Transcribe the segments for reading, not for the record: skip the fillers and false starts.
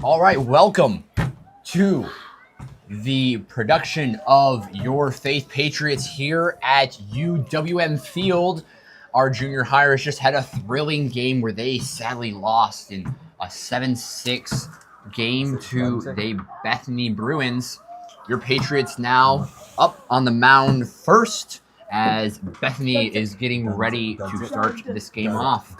All right, welcome to the production of Your Faith Patriots here at UWM Field. Our junior hires just had a thrilling game where they sadly lost in a 7-6 game to the Bethany Bruins. Your Patriots now up on the mound first as Bethany is getting ready to start this game off.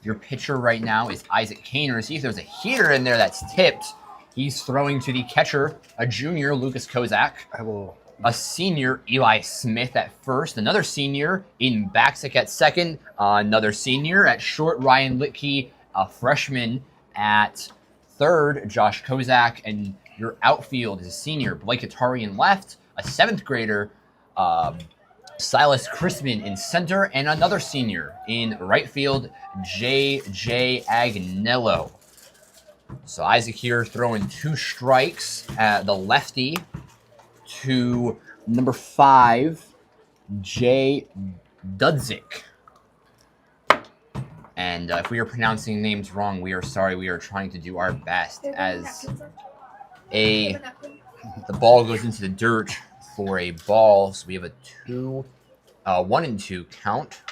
Your pitcher right now is Isaac Kaner. See if there's a heater in there that's tipped. He's throwing to the catcher, a junior, Lucas Kozak. A senior, Eli Smith at first. Another senior, Aiden Baksick at second. Another senior at short, Ryan Litke. A freshman at third, Josh Kozak. And your outfield is a senior, Blake Atarian left. A seventh grader, Silas Crispin in center, and another senior in right field, J.J. Agnello. So Isaac here throwing 2 strikes at the lefty to number 5, Jay Dudzik. And if we are pronouncing names wrong, we are sorry. We are trying to do our best as the ball goes into the dirt for a ball. So we have a 1-2 count.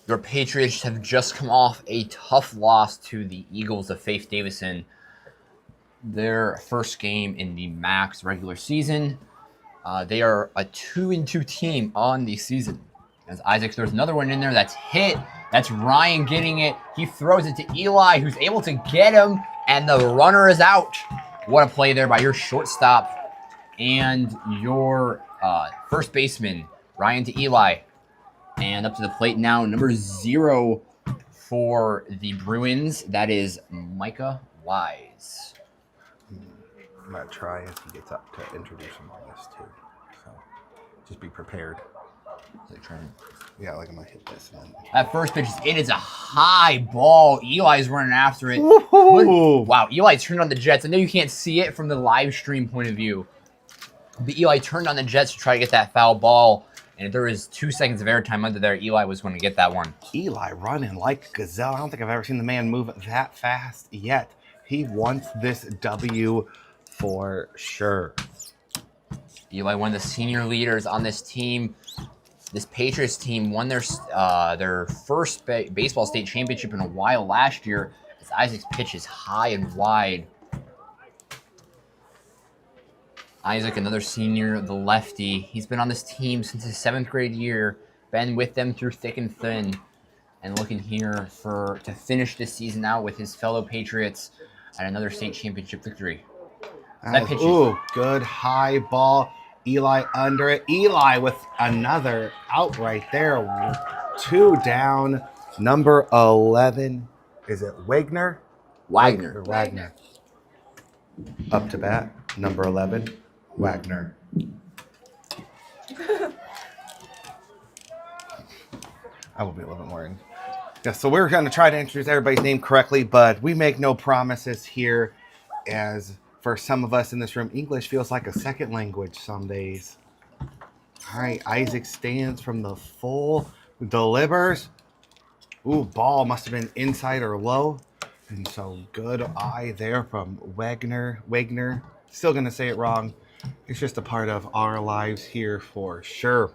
Your Patriots have just come off a tough loss to the Eagles of Faith Davison. Their first game in the Max regular season. They are a 2-2 team on the season. As Isaac throws another one in there that's hit. That's Ryan getting it. He throws it to Eli, who's able to get him, and the runner is out. What a play there by your shortstop and your first baseman, Ryan to Eli. And up to the plate now, number 0 for the Bruins. That is Micah Wise. I'm going to try if he gets up to introduce him on this too. So just be prepared. Yeah, like I'm going to hit this one. That first pitch is in. It's a high ball. Eli's running after it. Wow, Eli turned on the Jets. I know you can't see it from the live stream point of view. But Eli turned on the Jets to try to get that foul ball. And if there was 2 seconds of airtime under there, Eli was going to get that one. Eli running like a gazelle. I don't think I've ever seen the man move that fast yet. He wants this W for sure. Eli, one of the senior leaders on this team. This Patriots team won their first baseball state championship in a while last year. As Isaac's pitch is high and wide. Isaac, another senior, the lefty. He's been on this team since his 7th grade year. Been with them through thick and thin. And looking here to finish this season out with his fellow Patriots at another state championship victory. That pitch is good high ball. Eli under it. Eli with another out right there. 2 down. Number 11. Is it Wagner? Wagner. Up to bat. Number 11. Wagner. I will be a little bit more in. Yeah, so we're going to try to introduce everybody's name correctly, but we make no promises here, as for some of us in this room, English feels like a second language some days. All right, Isaac stands from the full, delivers. Ooh, ball must have been inside or low. And so good eye there from Wagner. Still going to say it wrong. It's just a part of our lives here for sure.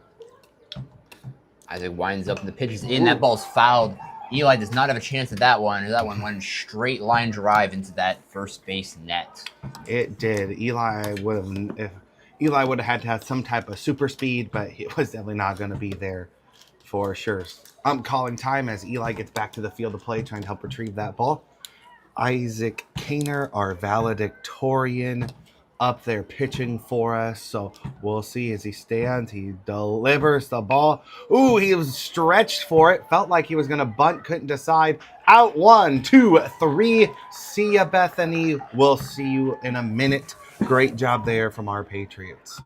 Isaac winds up and the pitch is in. That ball's fouled. Eli does not have a chance at that one. That one went straight line drive into that first base net. It did. Eli would have had to have some type of super speed, but it was definitely not going to be there for sure. I'm calling time as Eli gets back to the field of play, trying to help retrieve that ball. Isaac Kaner, our valedictorian, up there pitching for us. So we'll see as he stands. He delivers the ball. Ooh, he was stretched for it. Felt like he was going to bunt. Couldn't decide. Out 1, 2, 3. See ya, Bethany. We'll see you in a minute. Great job there from our Patriots.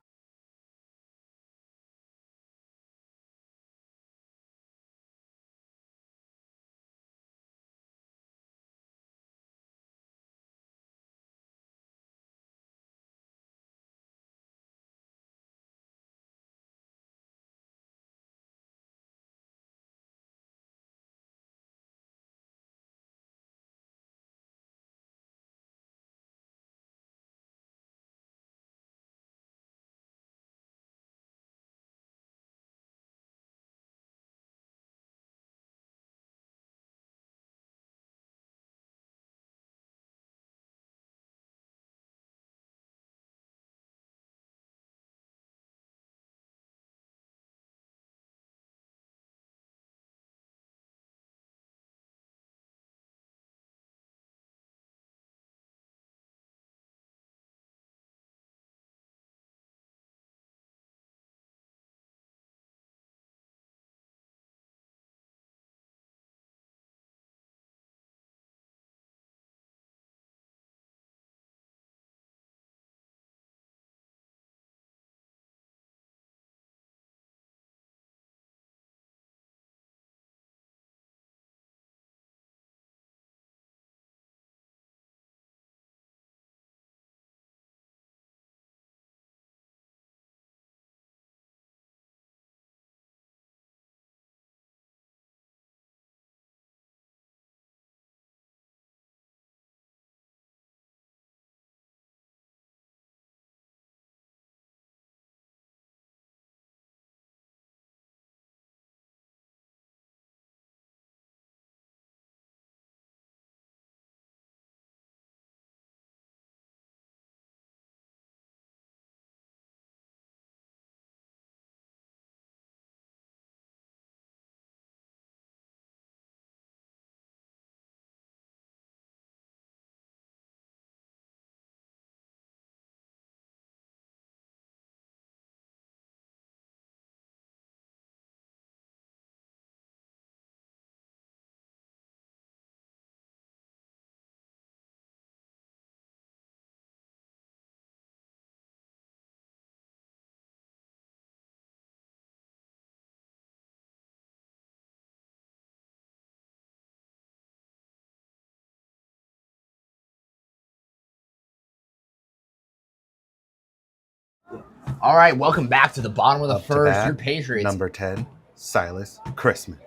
All right, welcome back to the bottom of the Up to first. bat, Your Patriots. Number 10, Silas Christman.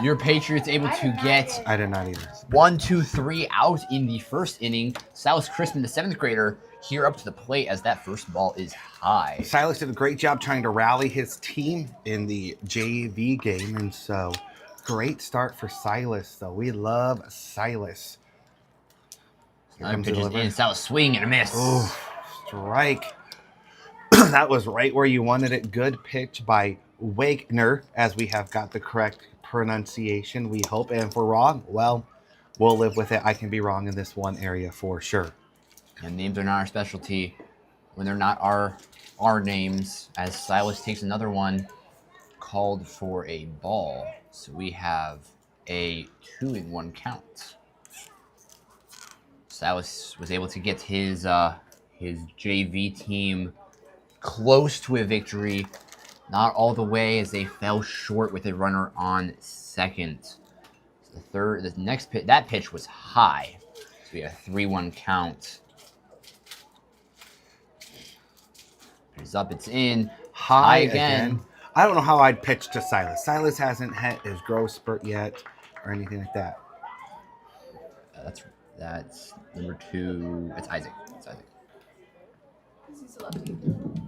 Your Patriots able to get I did not either. 1, 2, 3 out in the first inning. Silas Crispin, the 7th grader, here up to the plate as that first ball is high. Silas did a great job trying to rally his team in the JV game, and so great start for Silas. So we love Silas. Another pitch is in. Silas swing and a miss. Oh, strike. That was right where you wanted it. Good pitch by Wagner, as we have got the correct pronunciation, we hope. And if we're wrong, well, we'll live with it. I can be wrong in this one area for sure. And names are not our specialty when they're not our names, as Silas takes another one, called for a ball. So we have a 2-1 count. Silas was able to get his JV team close to a victory, not all the way, as they fell short with a runner on second. So the next pitch, that pitch was high. So we have a 3-1 count. It's up, it's in. High again. I don't know how I'd pitch to Silas. Silas hasn't had his growth spurt yet or anything like that. That's number 2. It's Isaac.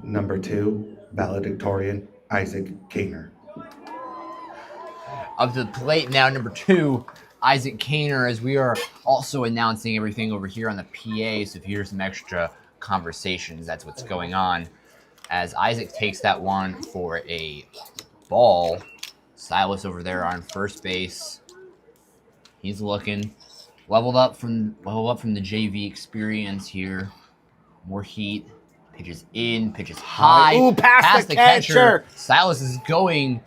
Number 2, valedictorian Isaac Kaner. Up to the plate now, number 2, Isaac Kaner, as we are also announcing everything over here on the PA. So if you hear some extra conversations, that's what's going on. As Isaac takes that one for a ball. Silas over there on first base. He's looking. Leveled up from the JV experience here. More heat. Pitches in, pitches high. Ooh, past the catcher. Silas is going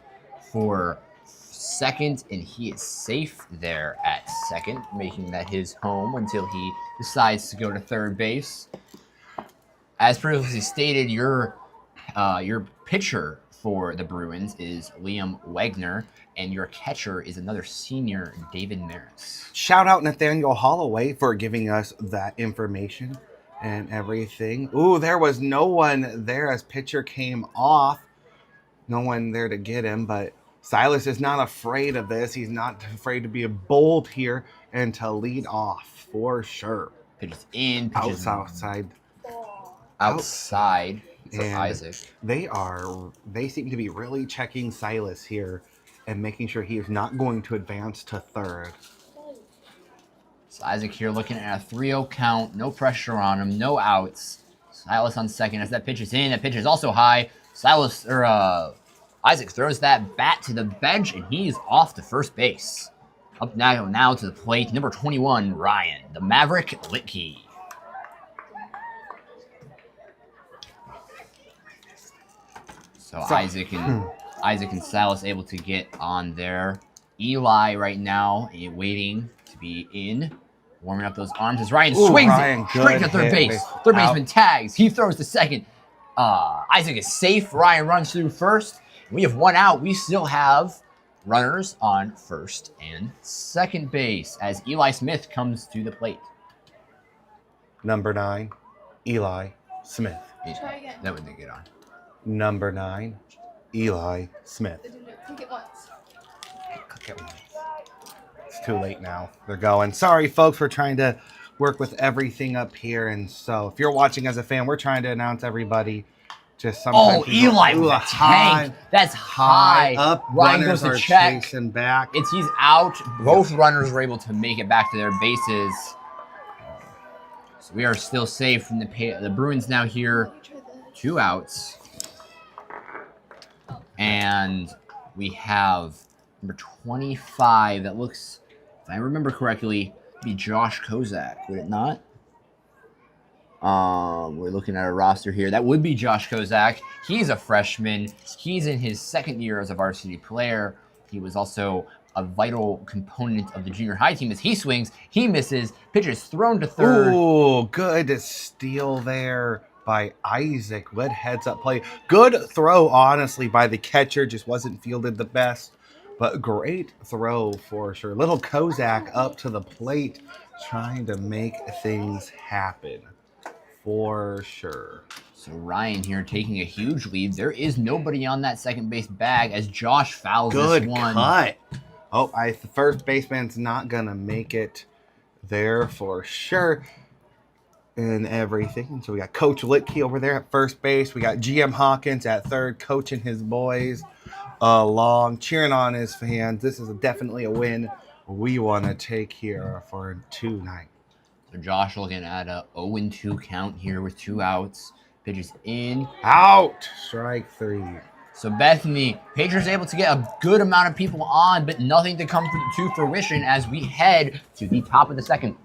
for second, and he is safe there at second, making that his home until he decides to go to third base. As previously stated, your pitcher for the Bruins is Liam Wagner, and your catcher is another senior, David Maris. Shout out Nathaniel Holloway for giving us that information and everything. Ooh, there was no one there as pitcher came off. No one there to get him, but Silas is not afraid of this. He's not afraid to be bold here and to lead off for sure. Pitches in, pitches outside for Isaac. They seem to be really checking Silas here and making sure he is not going to advance to third. So Isaac here looking at a 3-0 count, no pressure on him, no outs. Silas on second as that pitch is in. That pitch is also high. Isaac throws that bat to the bench, and he's off to first base. Up now to the plate, number 21, Ryan, the Maverick Litke. So Isaac and Silas able to get on there. Eli right now waiting to be in. Warming up those arms as Ryan swings it straight to third base. Third baseman tags. He throws to second. Isaac is safe. Ryan runs through first. We have one out. We still have runners on first and second base as Eli Smith comes to the plate. Number 9, Eli Smith. Try again. That wouldn't get on. Number 9, Eli Smith. Click it once. It's too late now. They're going. Sorry, folks, we're trying to work with everything up here. And so if you're watching as a fan, we're trying to announce everybody. Just sometimes Eli with a tank. That's high. Up. Ryan goes to check. Chasing back. He's out. Both runners were able to make it back to their bases. So we are still safe from the Bruins now here. 2 outs. And we have number 25. That looks, if I remember correctly, be Josh Kozak, would it not? We're looking at a roster here. That would be Josh Kozak. He's a freshman. He's in his second year as a varsity player. He was also a vital component of the junior high team as he swings. He misses. Pitch is thrown to third. Ooh, good steal there by Isaac. Good heads-up play. Good throw, honestly, by the catcher. Just wasn't fielded the best, but great throw for sure. Little Kozak up to the plate, trying to make things happen. for sure. So Ryan here taking a huge lead. There is nobody on that second base bag as Josh fouls Good this one. cut. Oh, the first baseman's not going to make it there for sure. And everything. And so we got Coach Litke over there at first base. We got GM Hawkins at third, coaching his boys along, cheering on his fans. This is definitely a win we want to take here for tonight. So Josh looking at a 0-2 count here with 2 outs. Pitches in. Out. Strike 3. So Bethany, Patriots able to get a good amount of people on, but nothing to come to fruition as we head to the top of the second.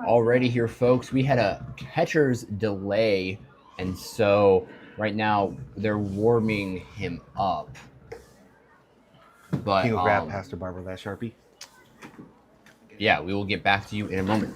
Already here, folks. We had a catcher's delay, and so right now they're warming him up. But Can you go grab Pastor Barbara that Sharpie? yeah, we will get back to you in a moment.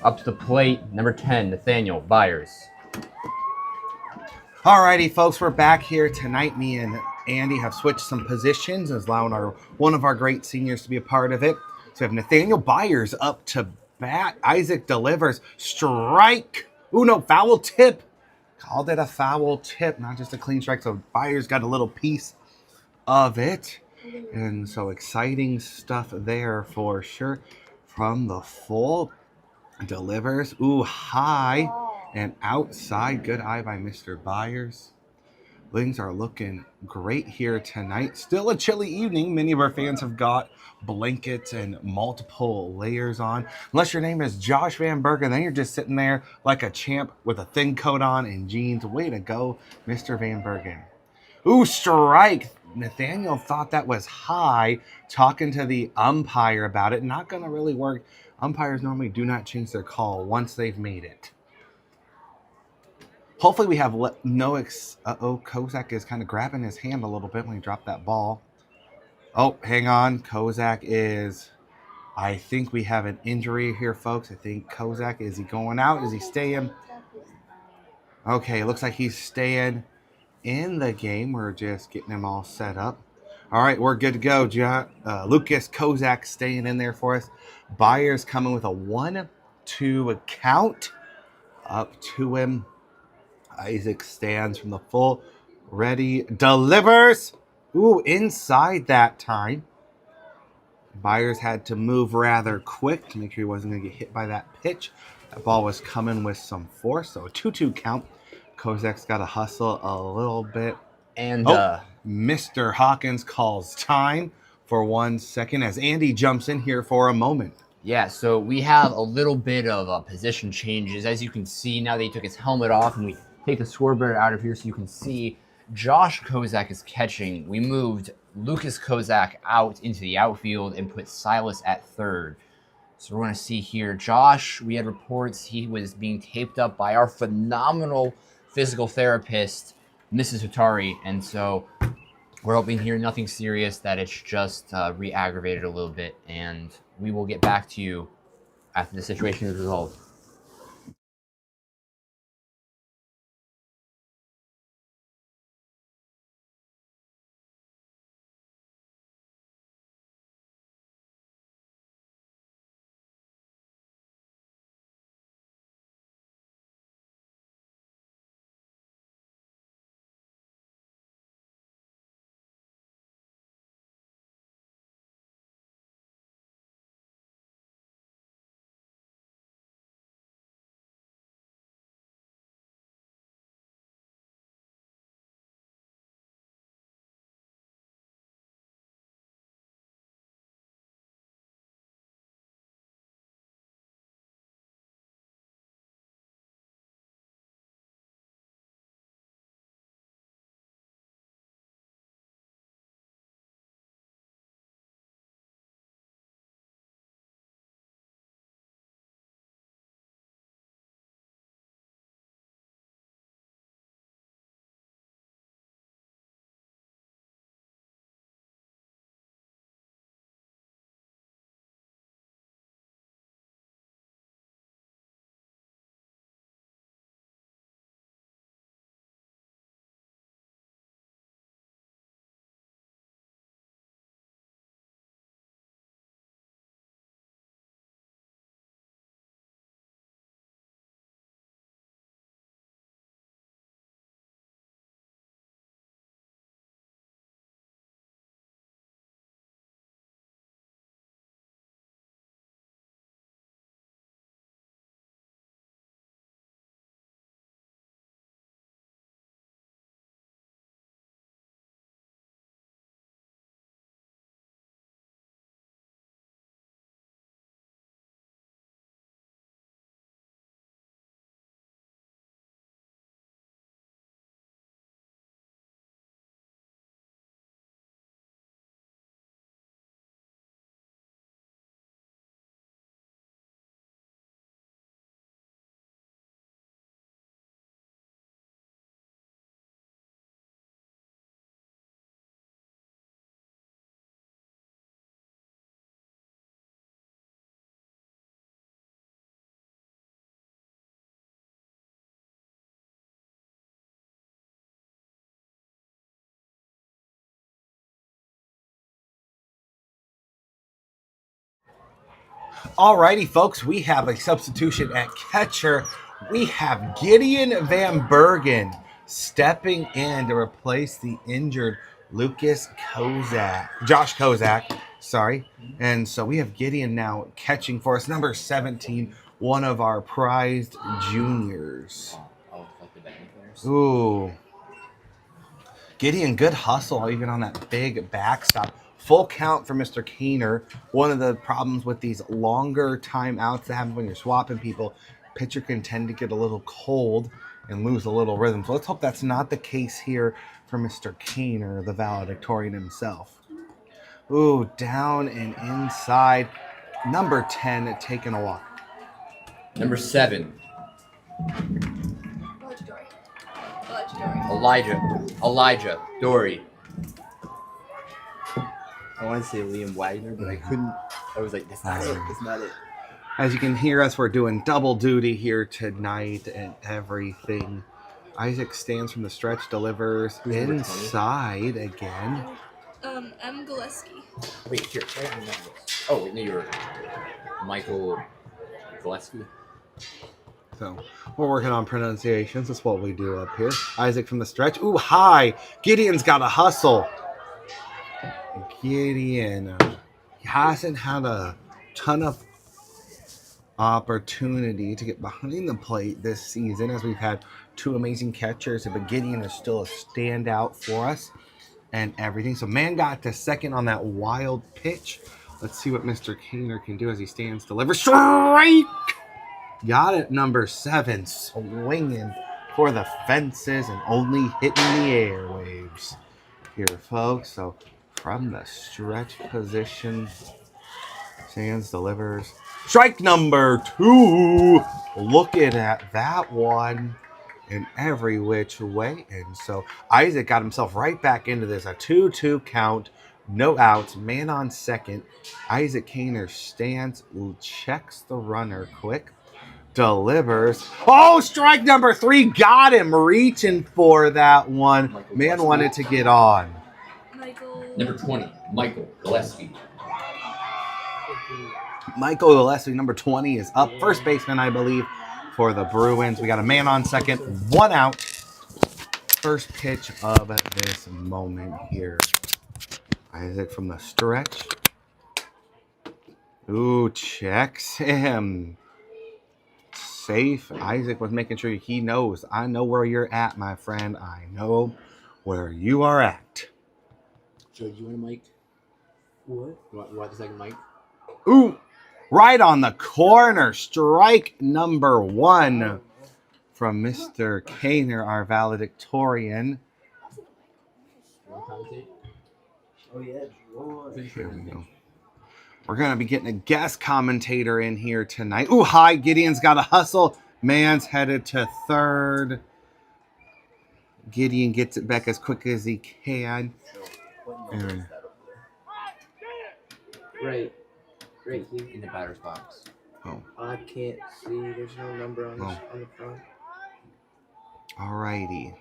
Up to the plate, number 10, Nathaniel Byers. Alrighty, folks, we're back here tonight. Me and Andy have switched some positions, as allowing one of our great seniors to be a part of it. So we have Nathaniel Byers up to bat. Isaac delivers. Strike. Ooh, no, foul tip. Called it a foul tip, not just a clean strike. So Byers got a little piece of it. And so exciting stuff there for sure. From the full. Delivers. Ooh, high and outside. Good eye by Mr. Byers. Things are looking great here tonight. Still a chilly evening. Many of our fans have got blankets and multiple layers on. Unless your name is Josh Van Bergen, then you're just sitting there like a champ with a thin coat on and jeans. Way to go, Mr. Van Bergen. Ooh, strike. Nathaniel thought that was high, talking to the umpire about it. Not going to really work. Umpires normally do not change their call once they've made it. Hopefully we have Kozak is kind of grabbing his hand a little bit when he dropped that ball. Oh, hang on. Kozak is... I think we have an injury here, folks. I think Kozak, is he going out? Is he staying? Okay, looks like he's staying in the game. We're just getting him all set up. All right, we're good to go. Lucas Kozak staying in there for us. Byers coming with a 1-2 count. Up to him. Isaac stands from the full. Ready. Delivers. Ooh, inside that time. Byers had to move rather quick to make sure he wasn't going to get hit by that pitch. That ball was coming with some force, so a 2-2 count. Kozak's got to hustle a little bit. And Mr. Hawkins calls time for 1 second as Andy jumps in here for a moment. yeah, so we have a little bit of position changes. As you can see, now they took his helmet off, and we take the scoreboard out of here so you can see Josh Kozak is catching. We moved Lucas Kozak out into the outfield and put Silas at third. So we're going to see here, Josh, we had reports he was being taped up by our phenomenal physical therapist, Mrs. Hutari, and so we're hoping here nothing serious, that it's just re-aggravated a little bit, and we will get back to you after the situation is resolved. Alrighty, folks, we have a substitution at catcher. We have Gideon Van Bergen stepping in to replace the injured Josh Kozak, sorry. And so we have Gideon now catching for us, number 17, one of our prized juniors. Ooh. Gideon, good hustle, even on that big backstop. Full count for Mr. Kaner. One of the problems with these longer timeouts that happen when you're swapping people, pitcher can tend to get a little cold and lose a little rhythm. So let's hope that's not the case here for Mr. Kaner, the valedictorian himself. Ooh, down and inside. Number 10 taking a walk. Number 7. Elijah Dory. I want to say Liam Wagner, but I couldn't. I was like, that's not it. That's not it. As you can hear us, we're doing double duty here tonight and everything. Isaac stands from the stretch, delivers inside again. I'm Gillespie. Wait, here. Oh, no, you're Michael Gillespie. So we're working on pronunciations. That's what we do up here. Isaac from the stretch. Ooh, high. Gideon's got a hustle. Gideon hasn't had a ton of opportunity to get behind the plate this season, as we've had two amazing catchers, but Gideon is still a standout for us and everything. So man got to second on that wild pitch. Let's see what Mr. Kaner can do as he stands, delivers, strike! Got it, number 7, swinging for the fences and only hitting the airwaves here, folks. So from the stretch position, stands, delivers. Strike number 2. Looking at that one in every which way. And so Isaac got himself right back into this. A 2-2 count, no outs, man on second. Isaac Kaner stands, checks the runner quick. Delivers. Oh, strike number 3. Got him reaching for that one. Man wanted to get on. Number 20, Michael Gillespie. Michael Gillespie, number 20, is up. First baseman, I believe, for the Bruins. We got a man on second, 1 out. First pitch of this moment here. Isaac from the stretch. Ooh, checks him. Safe. Isaac was making sure he knows. I know where you're at, my friend. I know where you are at. Joe, do you want a mic? What? You want the second mic? Ooh, right on the corner. Strike number 1 from Mr. Kaner, our valedictorian. Oh, yeah. Here we go. We're going to be getting a guest commentator in here tonight. Ooh, hi. Gideon's got a hustle. Man's headed to third. Gideon gets it back as quick as he can. And Right here. In the batter's box. oh, I can't see. There's no number on on the front. alrighty.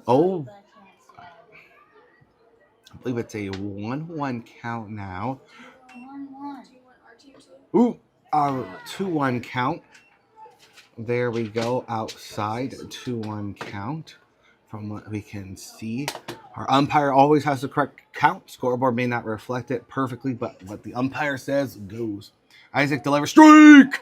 Oh. I believe it's a 1-1 count now. 1-1. Ooh, 2-1 count. There we go. Outside, 2-1 count. From what we can see, our umpire always has the correct count. Scoreboard may not reflect it perfectly, but what the umpire says goes. Isaac delivers. Strike!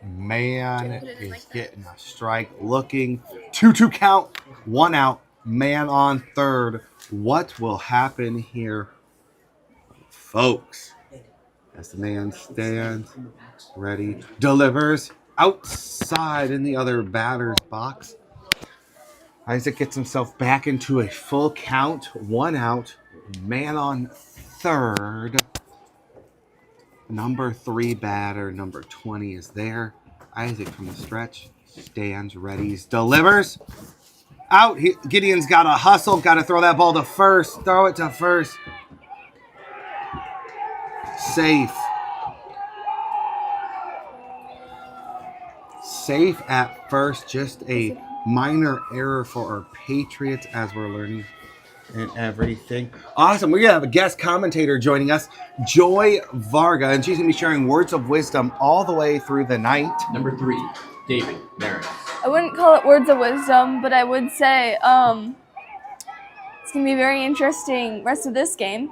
Man is getting a strike. Looking. 2-2 count. 1 out. Man on third. What will happen here, folks? As the man stands, ready, delivers outside in the other batter's box. Isaac gets himself back into a full count, 1 out, man on third. Number 3 batter, number 20 is there. Isaac from the stretch, stands, ready, delivers. Out. Gideon's got to hustle, got to throw that ball to first. Throw it to first. Safe. Safe at first, just a minor error for our Patriots as we're learning. and everything. Awesome. We're going to have a guest commentator joining us, Joy Varga, and she's going to be sharing words of wisdom all the way through the night. Number 3, David Marin. I wouldn't call it words of wisdom, but I would say it's going to be very interesting rest of this game.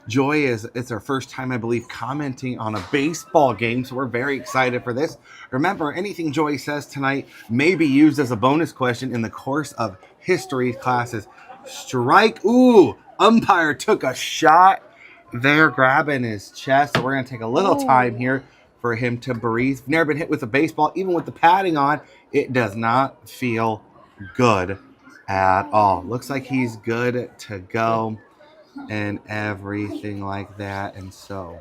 Joy it's our first time, I believe, commenting on a baseball game, so we're very excited for this. Remember, anything Joy says tonight may be used as a bonus question in the course of history classes. Strike. Ooh, umpire took a shot there, grabbing his chest, so we're going to take a little time here for him to breathe. Never been hit with a baseball, even with the padding on, it does not feel good at all. Looks like he's good to go and everything like that. And so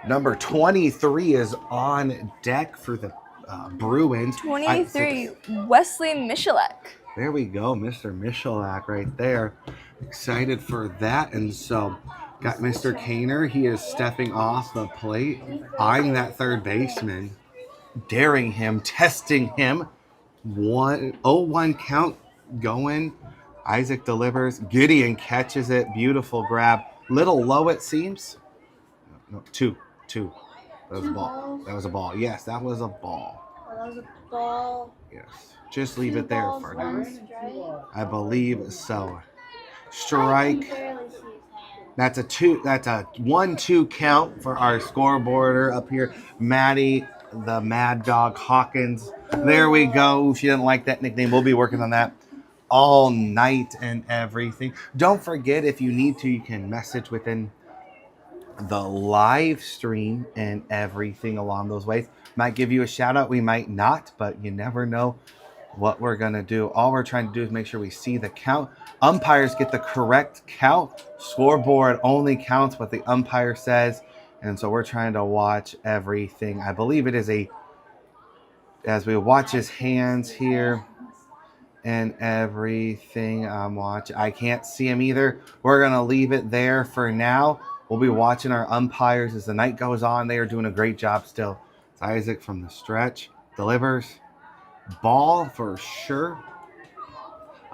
number 23 is on deck for the Bruins. 23, Wesley Michalek. There we go, Mr. Michalak right there. Excited for that. And so got Mr. Kaner. He is stepping off the plate, eyeing that third baseman, daring him, testing him. 0-1 count going. Isaac delivers. Gideon catches it. Beautiful grab. Little low, it seems. No, two. That was a ball. That was a ball. Yes, that was a ball. That was a ball. Yes. Just leave it there for now. I believe so. Strike. That's a 1-2 count for our scoreboarder up here. Maddie, the Mad Dog Hawkins. There we go. She didn't like that nickname. We'll be working on that all night and everything. Don't forget, if you need to, you can message within the live stream and everything along those ways. Might give you a shout out, we might not, but you never know what we're gonna do. All we're trying to do is make sure we see the count. Umpires get the correct count. Scoreboard only counts what the umpire says, and so we're trying to watch everything. I believe it is as we watch his hands here and everything. I can't see him either. We're gonna leave it there for now. We'll be watching our umpires as the night goes on. They are doing a great job still. It's Isaac from the stretch. Delivers. Ball for sure.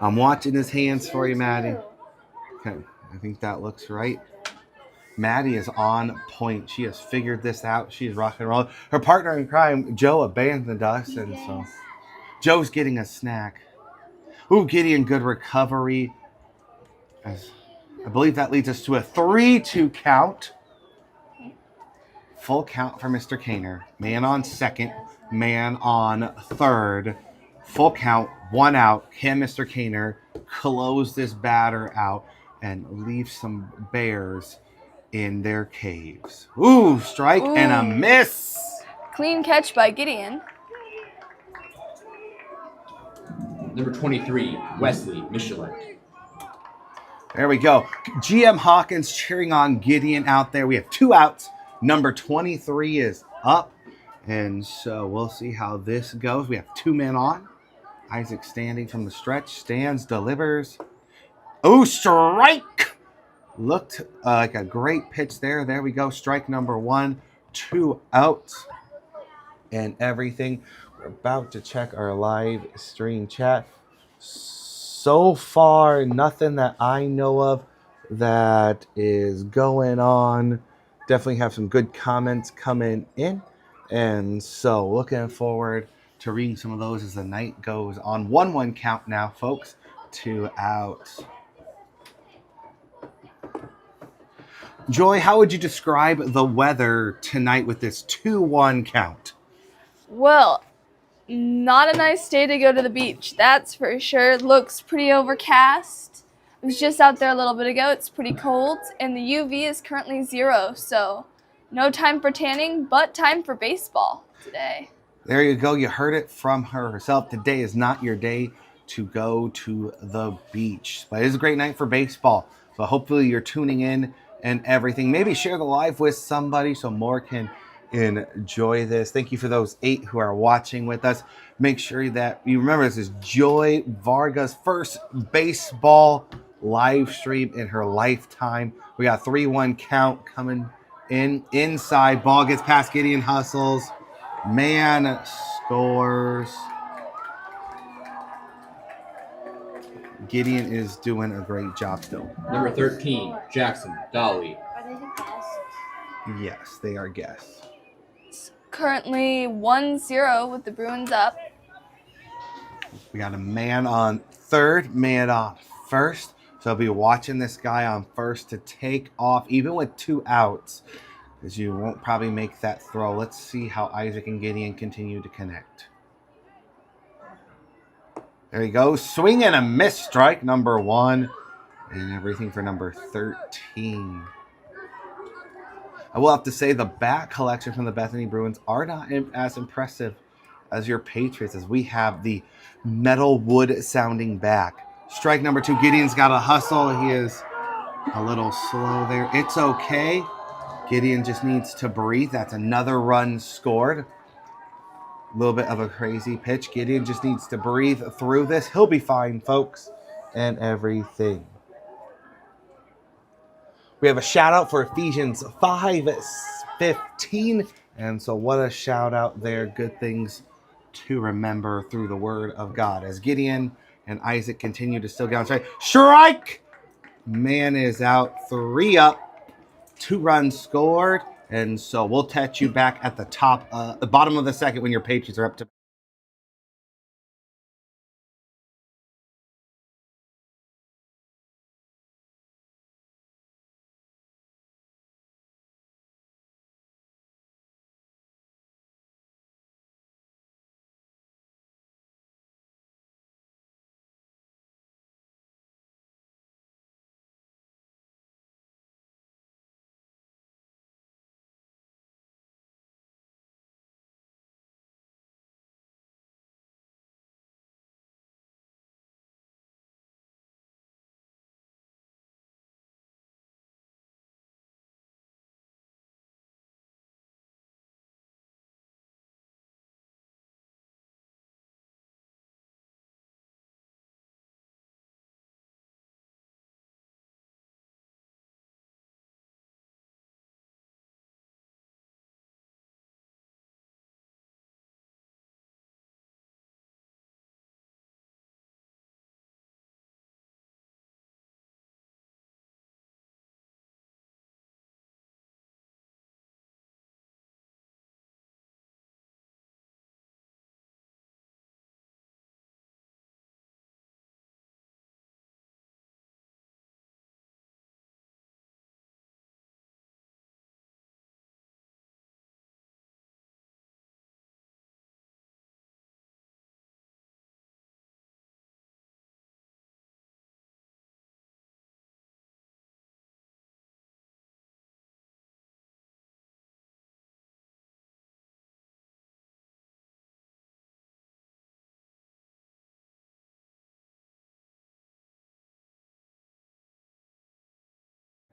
I'm watching his hands for you, Maddie. Okay, I think that looks right. Maddie is on point. She has figured this out. She's rock and roll. Her partner in crime, Joe, abandoned us, and so Joe's getting a snack. Ooh, Gideon, good recovery. As I believe that leads us to a 3-2 count. Full count for Mr. Kaner. Man on second, man on third. Full count, 1 out. Can Mr. Kaner close this batter out and leave some bears in their caves? Ooh, strike and a miss. Clean catch by Gideon. Number 23, Wesley Michalek. There we go. GM Hawkins cheering on Gideon out there. We have 2 outs. Number 23 is up. And so we'll see how this goes. We have 2 men on. Isaac standing from the stretch. Stands, delivers. Oh, strike! Looked like a great pitch there. There we go. Strike number 1. 2 outs. And everything. We're about to check our live stream chat. So far, nothing that I know of that is going on. Definitely have some good comments coming in. And so looking forward to reading some of those as the night goes on. 1-1 count now, folks. 2 outs. Joy, how would you describe the weather tonight with this 2-1 count? Well, not a nice day to go to the beach, that's for sure. It looks pretty overcast. I was just out there a little bit ago. It's pretty cold, and the UV is currently 0, so no time for tanning, but time for baseball today. There you go. You heard it from her herself. Today is not your day to go to the beach, but it is a great night for baseball. So hopefully you're tuning in and everything. Maybe share the live with somebody so more can enjoy this. Thank you for those 8 who are watching with us. Make sure that you remember this is Joy Varga's first baseball live stream in her lifetime. We got 3-1 count coming in. Inside, ball gets past Gideon, hustles. Man scores. Gideon is doing a great job still. Number 13, Jackson, Dolly. Are they the guests? Yes, they are guests. It's currently 1-0 with the Bruins up. We got a man on third, man on first. So I'll be watching this guy on first to take off, even with 2 outs, because you won't probably make that throw. Let's see how Isaac and Gideon continue to connect. There he goes. Swing and a miss, strike number 1. And everything for number 13. I will have to say the bat collection from the Bethany Bruins are not as impressive as your Patriots, as we have the metal wood sounding back. Strike number 2. Gideon's got a hustle. He is a little slow there. It's okay. Gideon just needs to breathe. That's another run scored. A little bit of a crazy pitch. Gideon just needs to breathe through this. He'll be fine, folks, and everything. We have a shout out for Ephesians 5:15. And so what a shout out there. Good things to remember through the word of God. As Gideon and Isaac continue to still get on strike. Strike! Man is out. 3 up. 2 runs scored. And so we'll touch you back at the the bottom of the second when your Patriots are up to.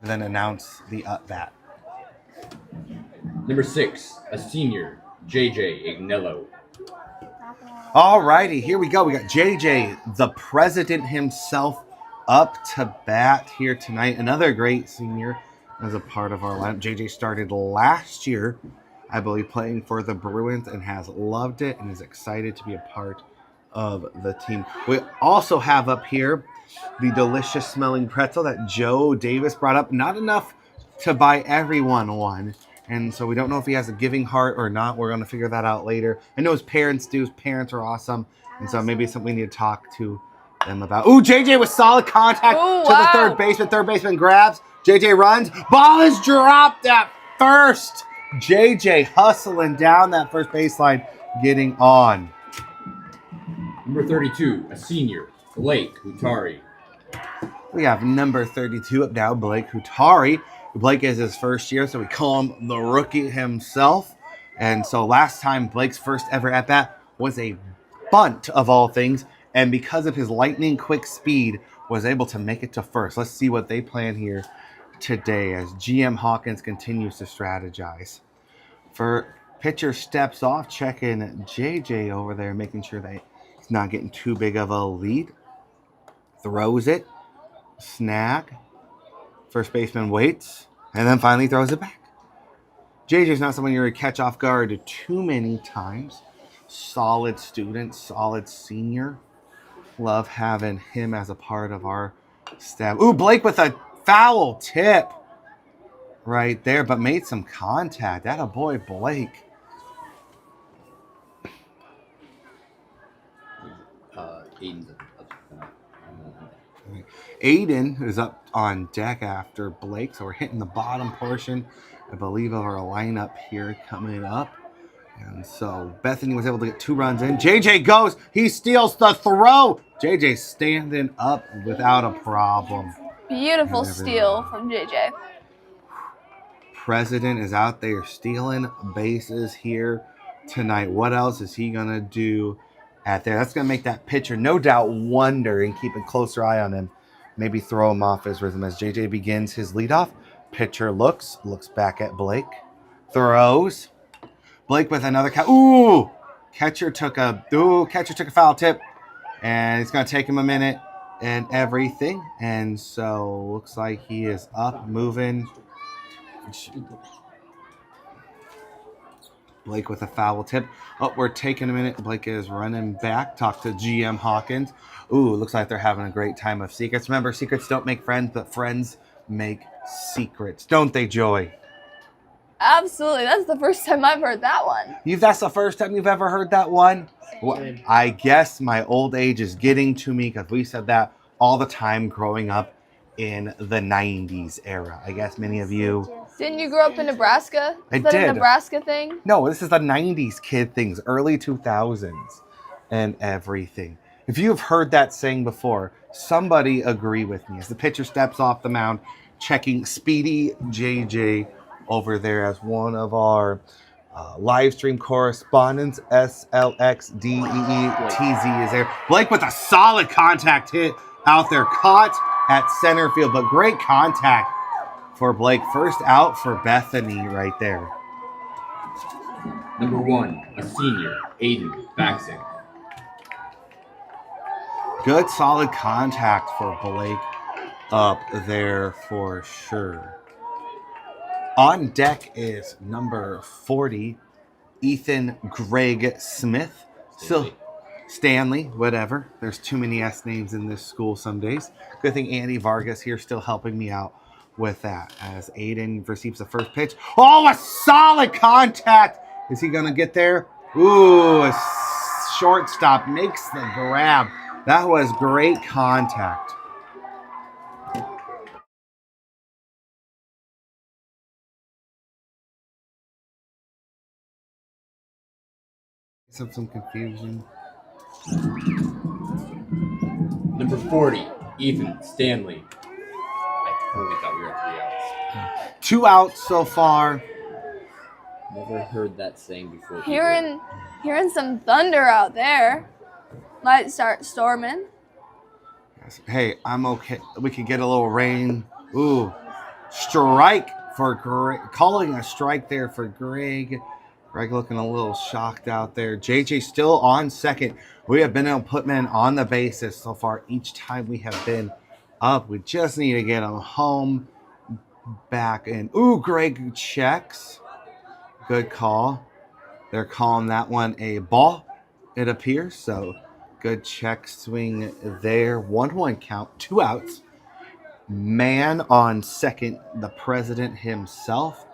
And then announce the bat. Number 6, a senior, JJ Ignello. All righty, here we go. We got JJ, the president himself, up to bat here tonight. Another great senior as a part of our lineup. JJ started last year, I believe, playing for the Bruins and has loved it and is excited to be a part of the team. We also have up here the delicious smelling pretzel that Joe Davis brought up. Not enough to buy everyone one. And so we don't know if he has a giving heart or not. We're going to figure that out later. I know his parents do. His parents are awesome. And so maybe it's something we need to talk to them about. Ooh, JJ with solid contact to the third baseman. Third baseman grabs. JJ runs. Ball is dropped at first. JJ hustling down that first baseline, getting on. Number 32, a senior, Blake Hutari. We have number 32 up now, Blake Hutari. Blake is his first year, so we call him the rookie himself. And so last time, Blake's first ever at-bat was a bunt of all things. And because of his lightning quick speed, was able to make it to first. Let's see what they plan here today as GM Hawkins continues to strategize. For pitcher steps off, checking JJ over there, making sure that he's not getting too big of a lead. Throws it. Snag. First baseman waits and then finally throws it back. JJ's not someone you're going to catch off guard too many times. Solid student, solid senior. Love having him as a part of our staff. Ooh, Blake with a foul tip right there, but made some contact. That a boy, Blake. Aiden's Aiden is up on deck after Blake, so we're hitting the bottom portion, I believe, of our lineup here coming up. And so Bethany was able to get 2 runs in. JJ goes. He steals the throw. JJ standing up without a problem. Beautiful steal from JJ. President is out there stealing bases here tonight. What else is he going to do at there? That's going to make that pitcher no doubt wonder and keep a closer eye on him. Maybe throw him off his rhythm as JJ begins his leadoff. Pitcher looks back at Blake. Throws. Blake with another catcher took a foul tip, and it's going to take him a minute and everything. And so looks like he is up, moving. Blake with a foul tip. Oh, we're taking a minute. Blake is running back. Talk to GM Hawkins. Ooh, looks like they're having a great time of secrets. Remember, secrets don't make friends, but friends make secrets. Don't they, Joy? Absolutely. That's the first time I've heard that one. That's the first time you've ever heard that one? Well, I guess my old age is getting to me because we said that all the time growing up in the 90s era. I guess many of you... Didn't you grow up in Nebraska? I Is that did. a Nebraska thing? No, this is the 90s kid things, early 2000s and everything. If you've heard that saying before, somebody agree with me. As the pitcher steps off the mound, checking Speedy JJ over there as one of our live stream correspondents. SLXDEETZ is there. Blake with a solid contact hit out there, caught at center field, but great contact for Blake. First out for Bethany right there. Number 1, a senior, Aiden Baxing. Good solid contact for Blake up there for sure. On deck is number 40, Ethan Greg Smith. Still Stanley, whatever. There's too many S names in this school some days. Good thing Andy Vargas here still helping me out with that as Aiden receives the first pitch. Oh, a solid contact. Is he going to get there? Ooh, a shortstop makes the grab. That was great contact. Some confusion. Number 40, Ethan Stanley. I totally thought we were at 3 outs. 2 outs so far. Never heard that saying before. Hearing some thunder out there. Might start storming. Hey, I'm okay. We could get a little rain. Ooh, strike for Greg. Calling a strike there for Greg. Greg looking a little shocked out there. JJ still on second. We have been able to put men on the bases so far each time we have been up. We just need to get them home, back in. Ooh, Greg checks. Good call. They're calling that one a ball, it appears. So good check swing there. 1-1 count, 2 outs. Man on second, the president himself.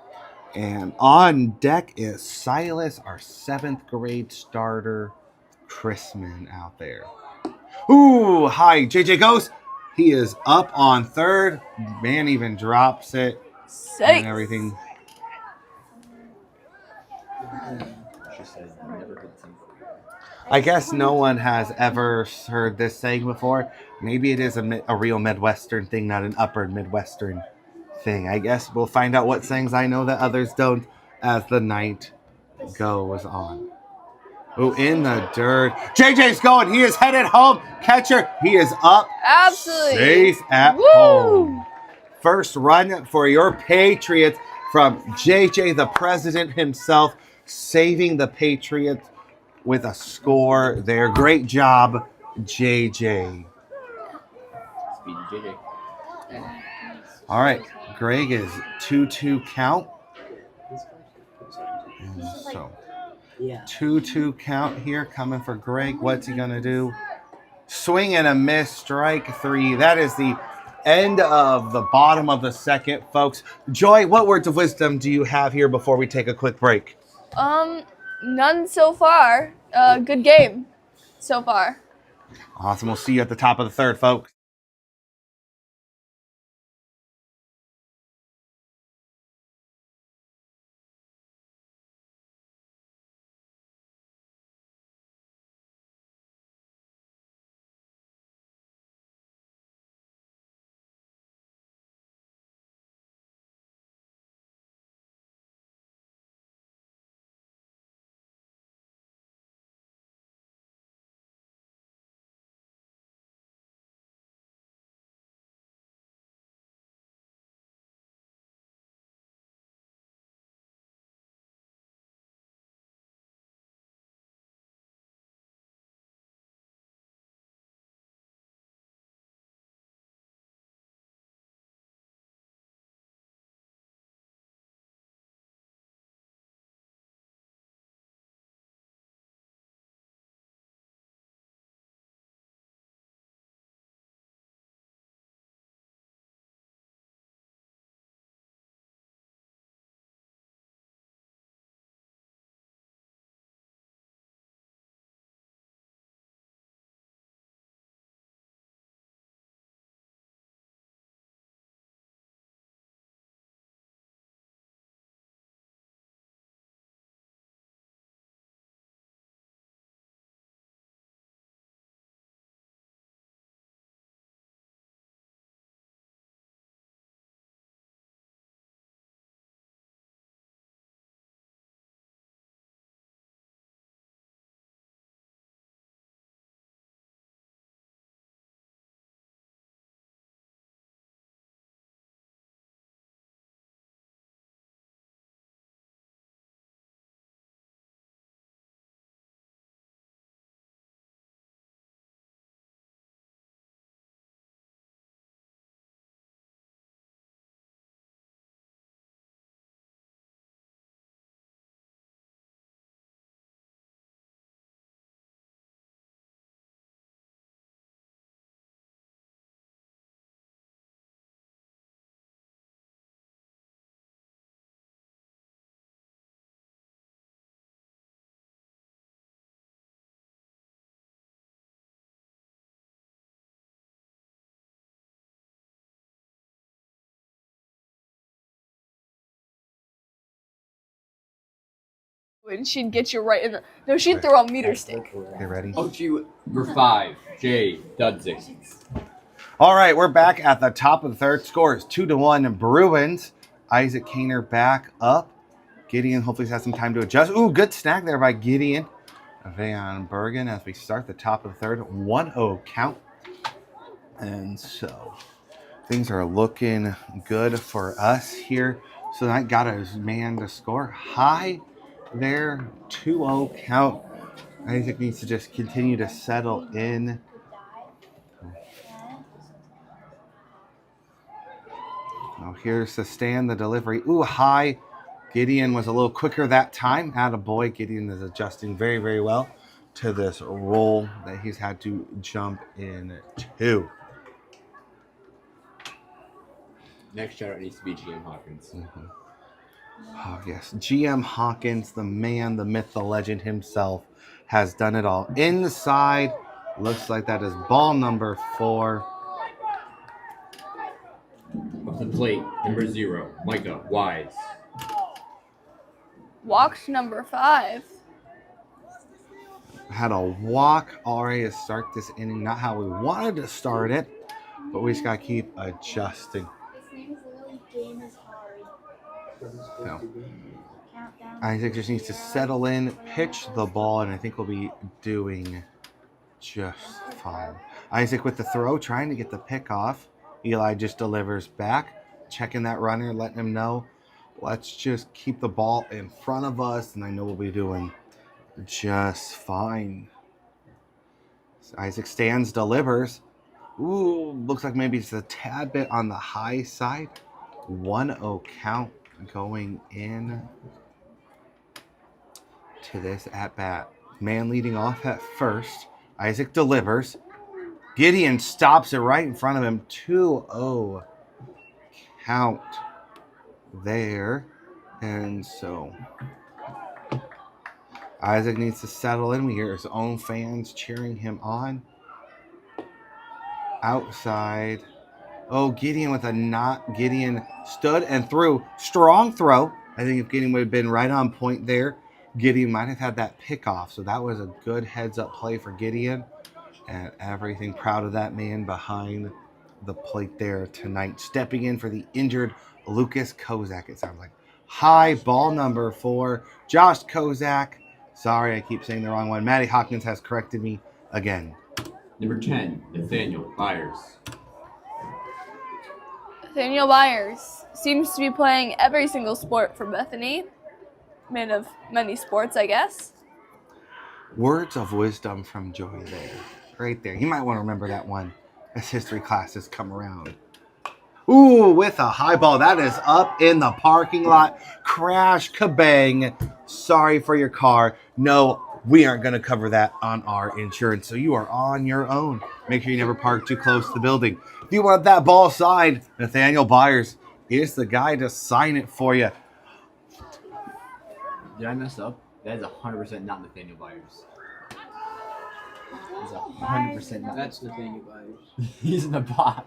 And on deck is Silas, our 7th grade starter, Chrisman out there. Ooh, hi, JJ goes. He is up on third. Man even drops it. Safe. And everything. She said, never heard something. I guess no one has ever heard this saying before. Maybe it is a real Midwestern thing, not an upper Midwestern thing. I guess we'll find out what sayings I know that others don't as the night goes on. Oh, in the dirt. JJ's going. He is headed home. Catcher, he is up. Absolutely. Safe at Woo! home. First run for your Patriots from JJ, the president himself, saving the Patriots with a score there. Great job, JJ. Speedy JJ. All right, Greg is 2-2 count. And so 2-2 count here coming for Greg. What's he gonna do? Swing and a miss, strike 3. That is the end of the bottom of the second, folks. Joy, what words of wisdom do you have here before we take a quick break? None so far. Good game so far. Awesome. We'll see you at the top of the third, folks. And she'd get you right in the. No, she'd throw a meter stick. Okay, ready? Oh, number 5, Jay Dudzik. All right, we're back at the top of the third. Score is 2-1 Bruins. Isaac Kaner back up. Gideon hopefully has some time to adjust. Ooh, good snag there by Gideon Van Bergen as we start the top of the third. 1-0 count. And so things are looking good for us here. So that got a man to score high there. 2-0 count. Isaac needs to just continue to settle in. Now here's to stand the delivery. Ooh, high. Gideon was a little quicker that time. Attaboy. Gideon is adjusting very, very well to this role that he's had to jump into. Next shout out needs to be GM Hawkins. Mm-hmm. Oh, yes. GM Hawkins, the man, the myth, the legend himself, has done it all. Inside, looks like that is ball number 4. Up to the plate, number 0, Micah Wise. Walked number 5. Had a walk already to start this inning. Not how we wanted to start it, but we just got to keep adjusting. So, Isaac just needs to settle in, pitch the ball, and I think we'll be doing just fine. Isaac with the throw, trying to get the pick off. Eli just delivers back, checking that runner, letting him know, let's just keep the ball in front of us, and I know we'll be doing just fine. So Isaac stands, delivers. Ooh, looks like maybe it's a tad bit on the high side. 1-0 count going in to this at bat. Man leading off at first. Isaac delivers. Gideon stops it right in front of him. 2-0 count there. And so Isaac needs to settle in. We hear his own fans cheering him on. Outside. Oh, Gideon with a knot. Gideon stood and threw. Strong throw. I think if Gideon would have been right on point there, Gideon might have had that pickoff. So that was a good heads-up play for Gideon. And everything proud of that man behind the plate there tonight. Stepping in for the injured Lucas Kozak, it sounds like. High ball number 4, Josh Kozak. Sorry, I keep saying the wrong one. Maddie Hawkins has corrected me again. Number 10, Nathaniel Byers. Nathaniel Byers seems to be playing every single sport for Bethany. Man of many sports, I guess. Words of wisdom from Joey there. Right there. You might want to remember that one as history classes come around. Ooh, with a high ball. That is up in the parking lot. Crash, kabang. Sorry for your car. No, we aren't going to cover that on our insurance. So you are on your own. Make sure you never park too close to the building. If you want that ball signed, Nathaniel Byers is the guy to sign it for you. Did I mess up? That is 100% not Nathaniel Byers. It's 100% not. That's Nathaniel Byers. He's in the box.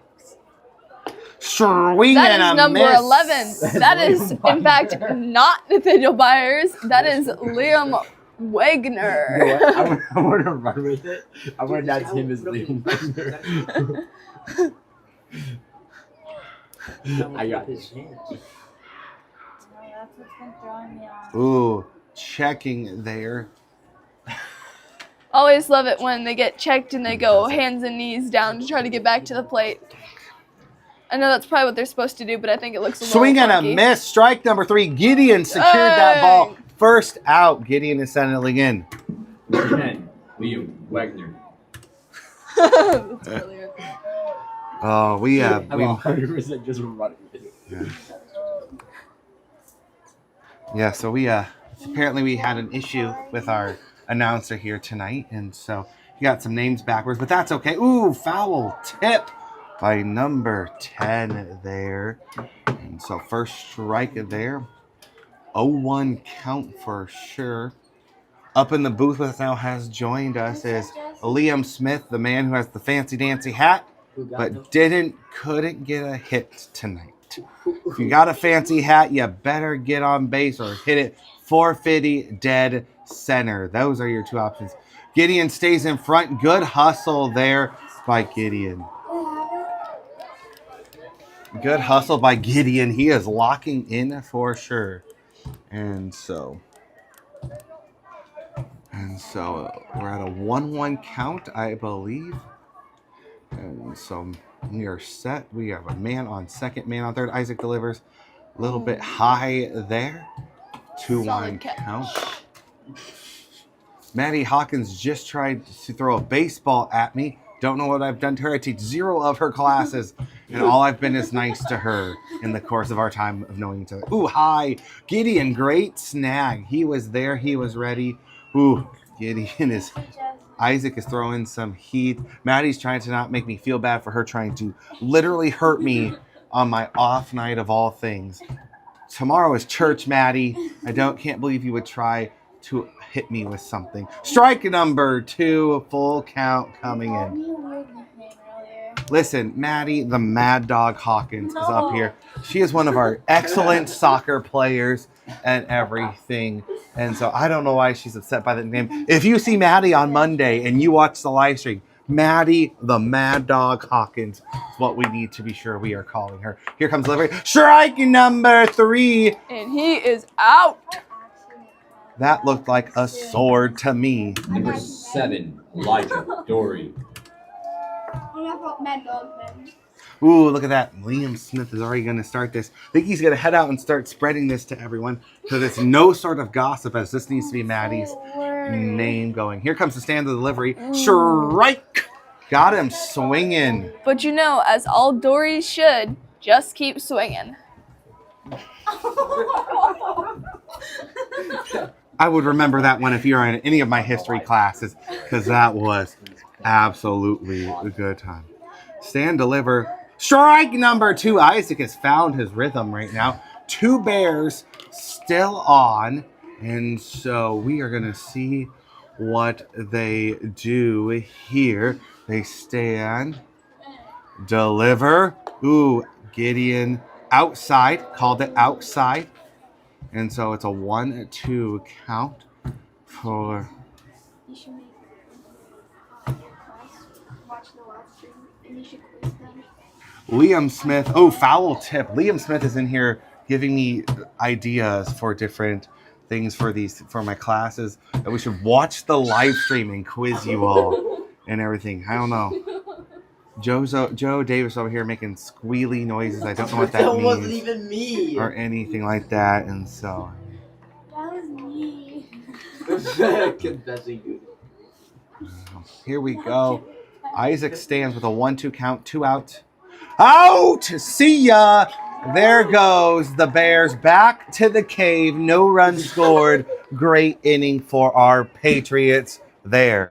Swing That and is a number miss. 11. That is, in fact, not Nathaniel Byers. That is Liam Wagner. I want to run with it. I want to announce him as Liam Wagner. I got his it. hands. That's what's been throwing me off. Ooh, checking there. Always love it when they get checked and they go hands and knees down to try to get back to the plate. I know that's probably what they're supposed to do, but I think it looks a little Swing and a funky. miss. Strike number 3. Gideon secured that ball. First out. Gideon is settling in. Number 10, Liam Wagner. That's brilliant. Oh, we I'm 100% just running with it. Yeah, so we apparently we had an issue with our announcer here tonight, and so he got some names backwards, but that's okay. Ooh, foul tip by number 10 there. And so first strike there. 0-1 count for sure. Up in the booth with us now has joined us is Liam Smith, the man who has the fancy dancy hat, but couldn't get a hit tonight. If you got a fancy hat, you better get on base or hit it 450 dead center. Those are your two options. Gideon stays in front. Good hustle there by Gideon. Good hustle by Gideon. He is locking in for sure. And so we're at a 1-1 count, I believe. And so we are set. We have a man on second, man on third. Isaac delivers a little bit high there. 2-1 count. Maddie Hawkins just tried to throw a baseball at me. Don't know what I've done to her. I teach 0 of her classes, and all I've been is nice to her in the course of our time of knowing each other. Ooh, hi. Gideon, great snag. He was there. He was ready. Ooh, Gideon is... Isaac is throwing some heat. Maddie's trying to not make me feel bad for her trying to literally hurt me on my off night of all things. Tomorrow is church, Maddie. Can't believe you would try to hit me with something. Strike number 2, full count coming in. Listen, Maddie, the Mad Dog Hawkins is up here. She is one of our excellent soccer players and everything. And so I don't know why she's upset by the name. If you see Maddie on Monday and you watch the live stream, Maddie, the Mad Dog Hawkins is what we need to be sure we are calling her. Here comes delivery. Strike number 3. And he is out. That looked like a sword to me. Number 7, Elijah Dory. Ooh, look at that. Liam Smith is already going to start this. I think he's going to head out and start spreading this to everyone because it's no sort of gossip as this needs to be Maddie's name going. Here comes the stand of delivery. Strike Got him swinging. But you know, as all Dories should, just keep swinging. I would remember that one if you're in any of my history classes, because that was absolutely a good time. Stand, deliver. Strike number 2. Isaac has found his rhythm right now. 2 bears still on. And so we are going to see what they do here. They stand, deliver. Ooh, Gideon outside. Called it outside. And so it's a 1-2 count for... You should make class, watch the live stream, and you should quiz them. Liam Smith. Oh, foul tip. Liam Smith is in here giving me ideas for different things for my classes. That we should watch the live stream and quiz you all and everything. I don't know. Joe Davis over here making squealy noises. I don't know what that means. That wasn't even me. Or anything like that. And so... That was me. Here we go. Isaac stands with a 1-2 count, 2 out. Out! See ya! There goes the Bears back to the cave. No run scored. Great inning for our Patriots there.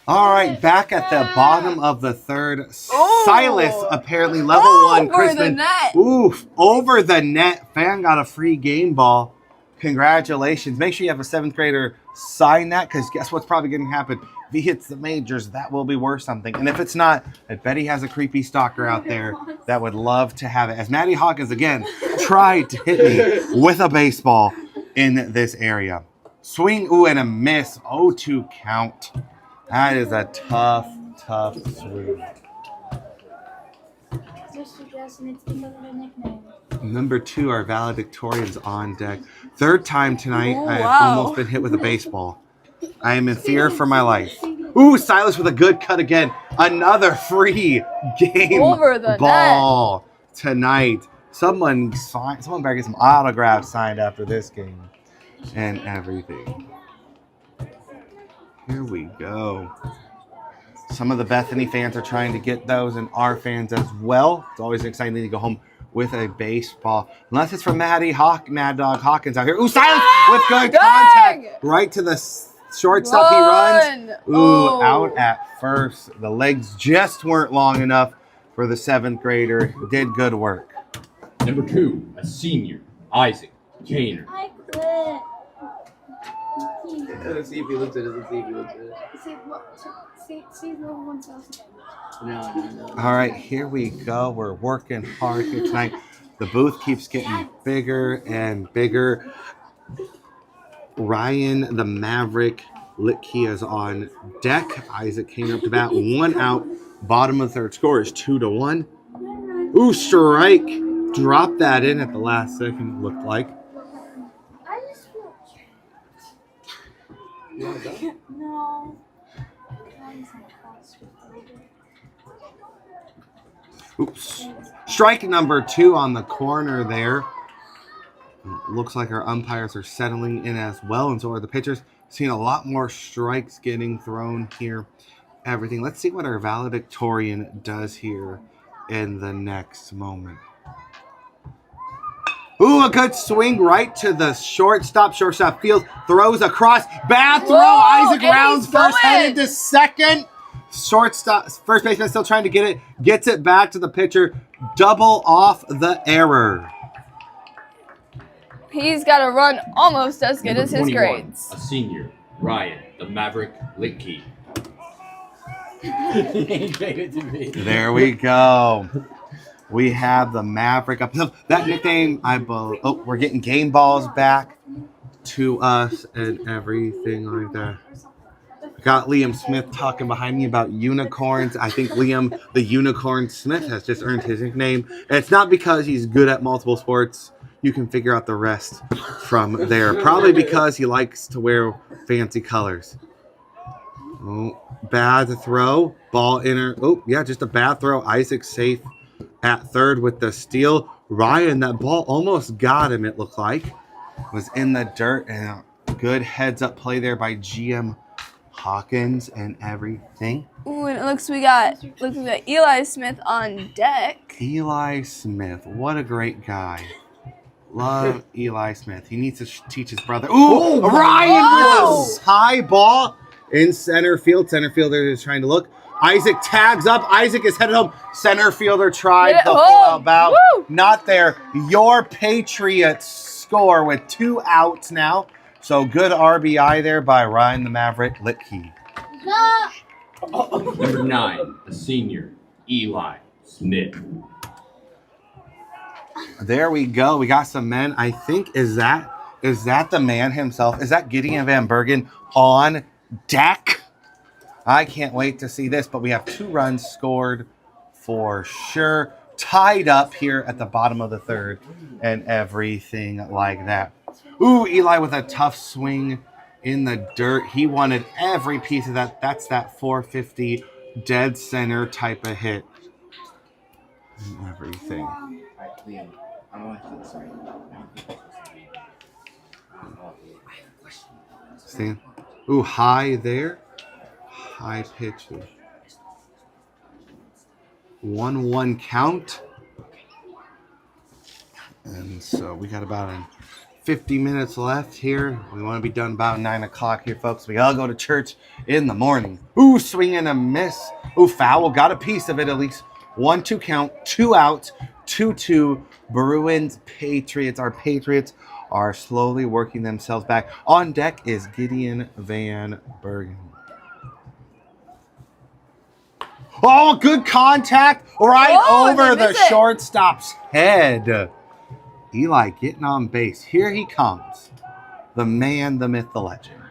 All right, back at the bottom of the third. Ooh. Silas, apparently level 1. Over Crispin, the net. oof, over the net. Fan got a free game ball. Congratulations. Make sure you have a 7th grader sign that, because guess what's probably going to happen? If he hits the majors, that will be worth something. And if it's not, I bet he has a creepy stalker out there that would love to have it. As Maddie Hawkins, again, tried to hit me with a baseball in this area. Swing, ooh, and a miss. 0-2 count. That is a tough swing. Just suggesting it's the other nickname. Number 2, our valedictorians on deck. 3rd time tonight, Oh, I have wow. almost been hit with a baseball. I am in fear for my life. Ooh, Silas with a good cut again. Another free game Over the ball tonight. Someone better get some autographs signed after this game and everything. Here we go. Some of the Bethany fans are trying to get those, and our fans as well. It's always exciting to go home with a baseball. Unless it's from Mad Dog Hawkins out here. Ooh, Silas with good contact. Right to the shortstop. He runs. Ooh, Oh. out at first. The legs just weren't long enough for the 7th grader. Did good work. Number 2, a senior, Isaac Kaner. I quit. Let's see if he looks at it. Let's see if he looks at it. See level 1 sauce. No. All right, here we go. We're working hard here tonight. The booth keeps getting bigger and bigger. Ryan the Maverick Litke is on deck. Isaac came up to bat. 1 out. Bottom of the 3rd. Score is 2-1. Ooh, strike. Dropped that in at the last second, it looked like. I just feel You want to go? no. Oops. Strike number 2 on the corner there. Looks like our umpires are settling in as well, and so are the pitchers. Seeing a lot more strikes getting thrown here. Everything. Let's see what our valedictorian does here in the next moment. Ooh, a good swing right to the shortstop. Shortstop field, throws across. Bad throw. Whoa, Isaac and rounds he's first, going. headed to second. Shortstop, first baseman still trying to get it. Gets it back to the pitcher. Double off the error. He's got a run almost as good Number as his 21, grades. a senior, Ryan the Maverick Litke. He gave it to me. There we go. We have the Maverick up. That nickname, I believe. Oh, we're getting game balls back to us and everything like that. Got Liam Smith talking behind me about unicorns. I think Liam the Unicorn Smith has just earned his nickname. And it's not because he's good at multiple sports. You can figure out the rest from there. Probably because he likes to wear fancy colors. Oh, bad throw. Ball inner. Oh, yeah, just a bad throw. Isaac safe at 3rd with the steal. Ryan, that ball almost got him, it looked like. Was in the dirt, and a good heads-up play there by GM Hawkins and everything. Ooh, and it looks we got Eli Smith on deck. Eli Smith, what a great guy. Love Eli Smith. He needs to teach his brother. Ooh, Ryan Whoa. with a high ball in center field. Center fielder is trying to look. Isaac tags up. Isaac is headed home. Center fielder tried Get it the home. full out. Woo. Not there. Your Patriots score with 2 outs now. So good RBI there by Ryan the Maverick Litke. Number 9, a senior, Eli Smith. There we go. We got some men. I think is that the man himself? Is that Gideon Van Bergen on deck? I can't wait to see this, but we have 2 runs scored for sure. Tied up here at the bottom of the 3rd and everything like that. Ooh, Eli with a tough swing in the dirt. He wanted every piece of that. That's that 450 dead center type of hit. And everything. Alright, Liam. I don't want to think sorry. I don't think it's supposed to be. Stand. Ooh, high there. High pitch. 1-1 count. And so we got about 50 minutes left here. We want to be done about 9 o'clock here, folks. We all go to church in the morning. Ooh, swing and a miss. Ooh, foul. Got a piece of it at least. 1-2 count. 2 outs. 2-2. Bruins, Patriots. Our Patriots are slowly working themselves back. On deck is Gideon Van Bergen. Oh, good contact right Oh, over they the miss it. shortstop's head. Eli getting on base. Here he comes. The man, the myth, the legend.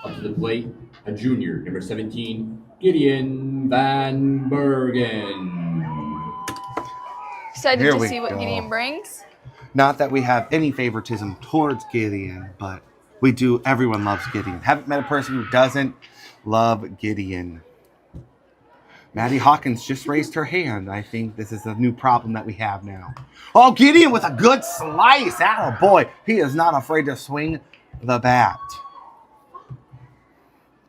Up to the plate, a junior, number 17, Gideon Van Bergen. Excited Here to we see what go. Gideon brings. Not that we have any favoritism towards Gideon, but we do. Everyone loves Gideon. Haven't met a person who doesn't love Gideon. Maddie Hawkins just raised her hand. I think this is a new problem that we have now. Oh, Gideon with a good slice. Atta boy. He is not afraid to swing the bat.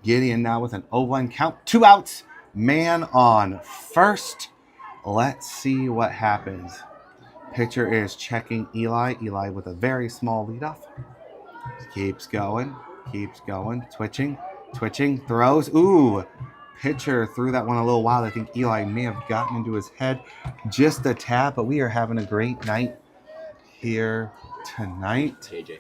Gideon now with an 0-1 count. 2 outs. Man on first. Let's see what happens. Pitcher is checking Eli. Eli with a very small leadoff. Keeps going. Keeps going. Twitching. Throws. Ooh. Pitcher threw that one a little wild. I think Eli may have gotten into his head just a tad, but we are having a great night here tonight. JJ.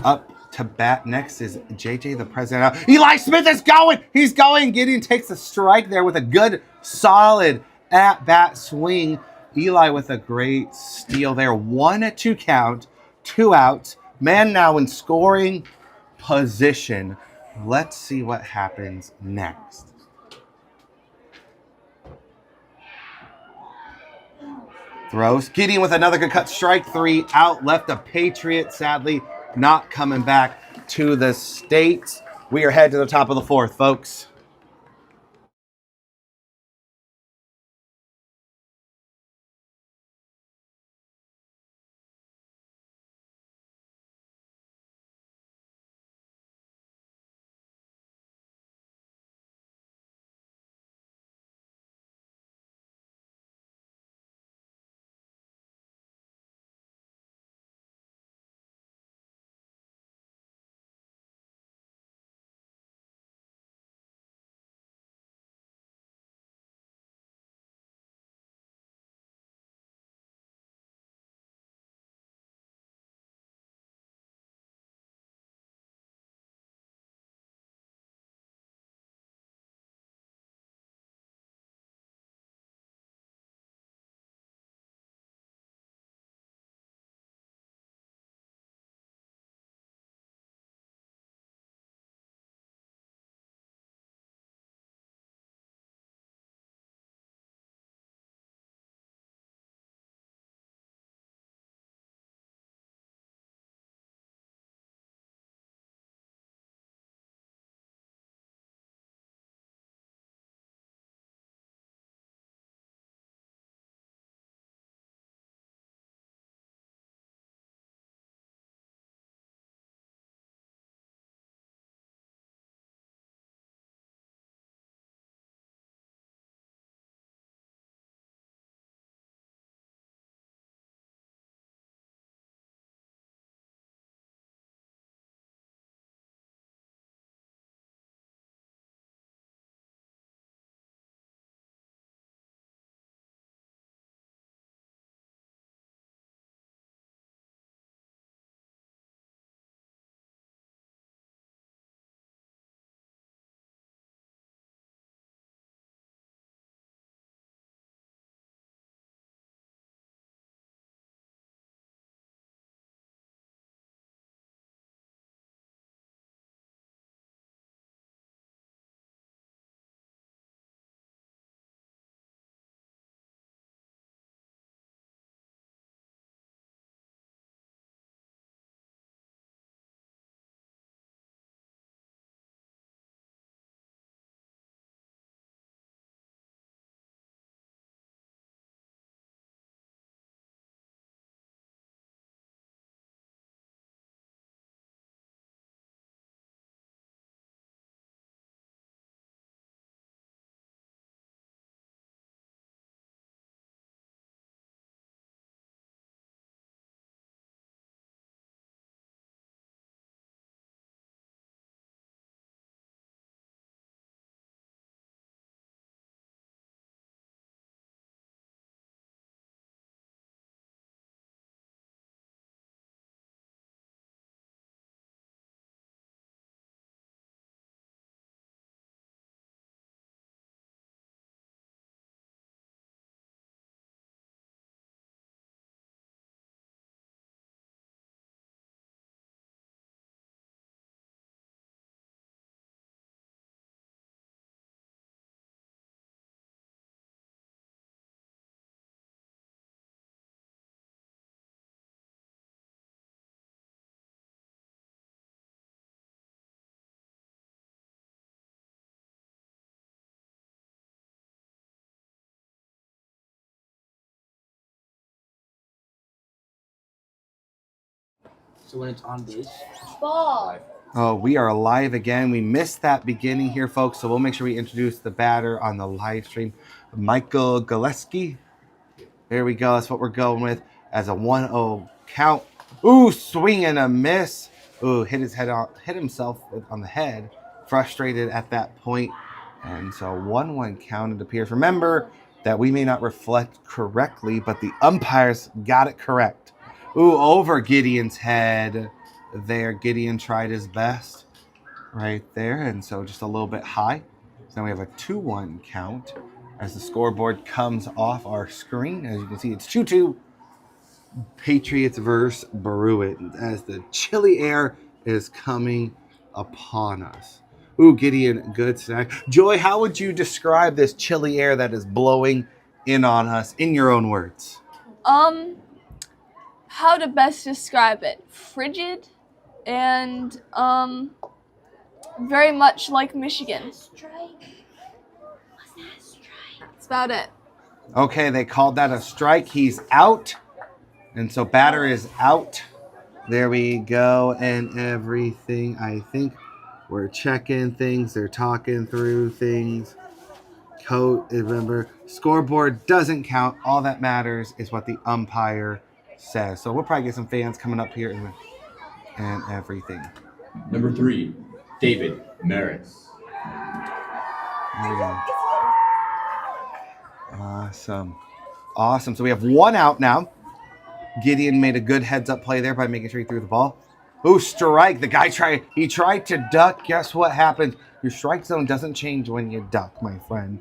Up to bat next is JJ, the president. Eli Smith is going. He's going. Gideon takes a strike there with a good, solid at-bat swing. Eli with a great steal there. 1-2 count. 2 outs. Man now in scoring position. Let's see what happens next. Throws. Gideon with another good cut. Strike 3 out. Left a Patriot, sadly, not coming back to the States. We are headed to the top of the 4th, folks. So when it's on base, Ball. Oh, we are live again. We missed that beginning here, folks, so we'll make sure we introduce the batter on the live stream. Michael Gillespie. There we go. That's what we're going with as a 1-0 count. Ooh, swing and a miss. Ooh, hit himself on the head. Frustrated at that point. And so 1-1 count, it appears. Remember that we may not reflect correctly, but the umpires got it correct. Ooh, over Gideon's head there. Gideon tried his best right there. And so just a little bit high. So now we have a 2-1 count as the scoreboard comes off our screen. As you can see, it's 2-2. Patriots versus Bruins as the chilly air is coming upon us. Ooh, Gideon, good snack. Joy, how would you describe this chilly air that is blowing in on us in your own words? How to best describe it? Frigid and very much like Michigan. Strike. Was that a strike? That's about it. Okay, they called that a strike. He's out. And so batter is out. There we go. And everything, I think we're checking things. They're talking through things. Remember, scoreboard doesn't count. All that matters is what the umpire says. So we'll probably get some fans coming up here and everything. Number 3, David Maris. There we go. Awesome. So we have 1 out now. Gideon made a good heads-up play there by making sure he threw the ball. Ooh, strike. The guy tried to duck. Guess what happens? Your strike zone doesn't change when you duck, my friend.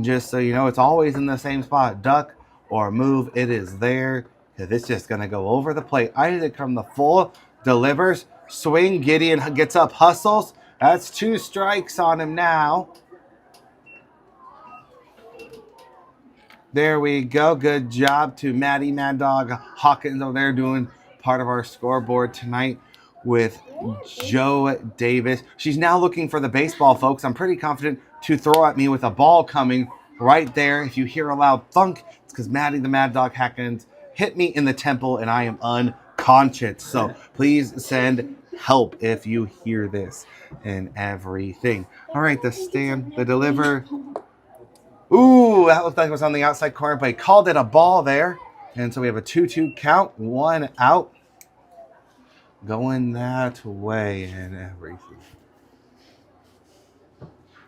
Just so you know, it's always in the same spot. Duck or move, it is there. Because it's just going to go over the plate. Isaac from the full delivers. Swing. Gideon gets up, hustles. That's 2 strikes on him now. There we go. Good job to Maddie Mad Dog Hawkins over there doing part of our scoreboard tonight with Joe Davis. She's now looking for the baseball, folks. I'm pretty confident to throw at me with a ball coming right there. If you hear a loud thunk, it's because Maddie the Mad Dog Hawkins hit me in the temple and I am unconscious. So please send help if you hear this and everything. All right, the deliver. Ooh, that looked like it was on the outside corner, but he called it a ball there. And so we have a 2-2 count, 1 out. Going that way and everything.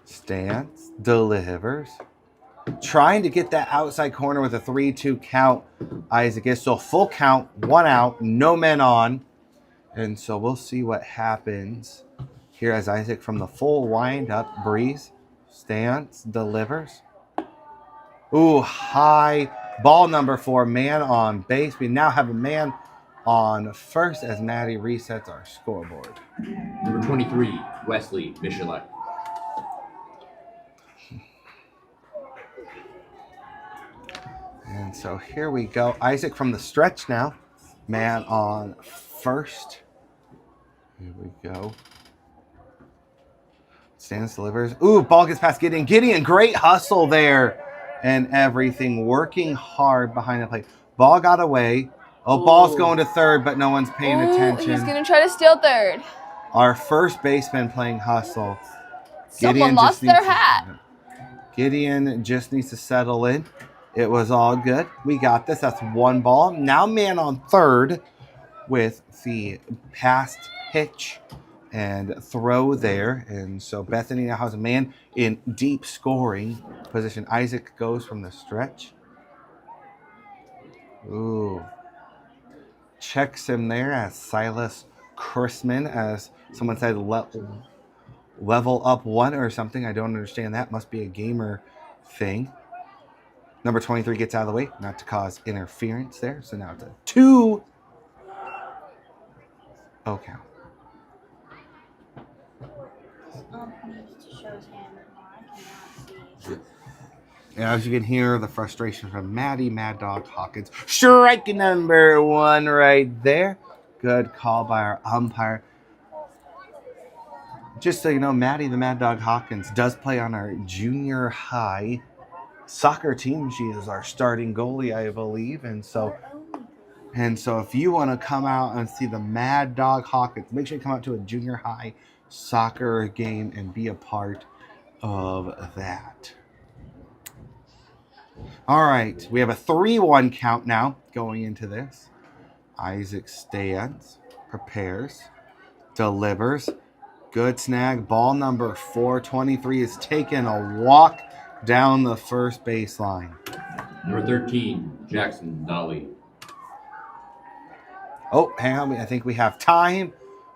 Stance, delivers. Trying to get that outside corner with a 3-2 count, Isaac is. So full count, 1 out, no men on. And so we'll see what happens here as Isaac from the full wind up, breeze, stance, delivers. Ooh, high ball number 4, man on base. We now have a man on first as Maddie resets our scoreboard. Number 23, Wesley Michelet. And so here we go. Isaac from the stretch now. Man on first. Here we go. Stands, delivers. Ooh, ball gets past Gideon. Gideon, great hustle there. And everything. Working hard behind the plate. Ball got away. Oh, ball's going to third, but no one's paying attention. He's going to try to steal third. Our first baseman playing hustle. Someone lost their hat. Gideon just needs to settle in. It was all good. We got this. That's 1 ball. Now man on third with the past pitch and throw there. And so Bethany now has a man in deep scoring position. Isaac goes from the stretch. Ooh. Checks him there as Silas Chrisman, as someone said, level up 1 or something. I don't understand that. Must be a gamer thing. Number 23 gets out of the way, not to cause interference there. So now it's a 2. Okay. Needs to show his hand more. I cannot see. And as you can hear, the frustration from Maddie Mad Dog Hawkins. Strike number 1 right there. Good call by our umpire. Just so you know, Maddie the Mad Dog Hawkins does play on our junior high soccer team. She is our starting goalie, I believe. And so if you want to come out and see the Mad Dog Hawkins, make sure you come out to a junior high soccer game and be a part of that. All right, we have a 3-1 count now going into this. Isaac stands, prepares, delivers. Good snag. Ball number 423 is taking a walk down the first baseline. Number 13, Jackson Dolly. Oh, hang on. I think we have time.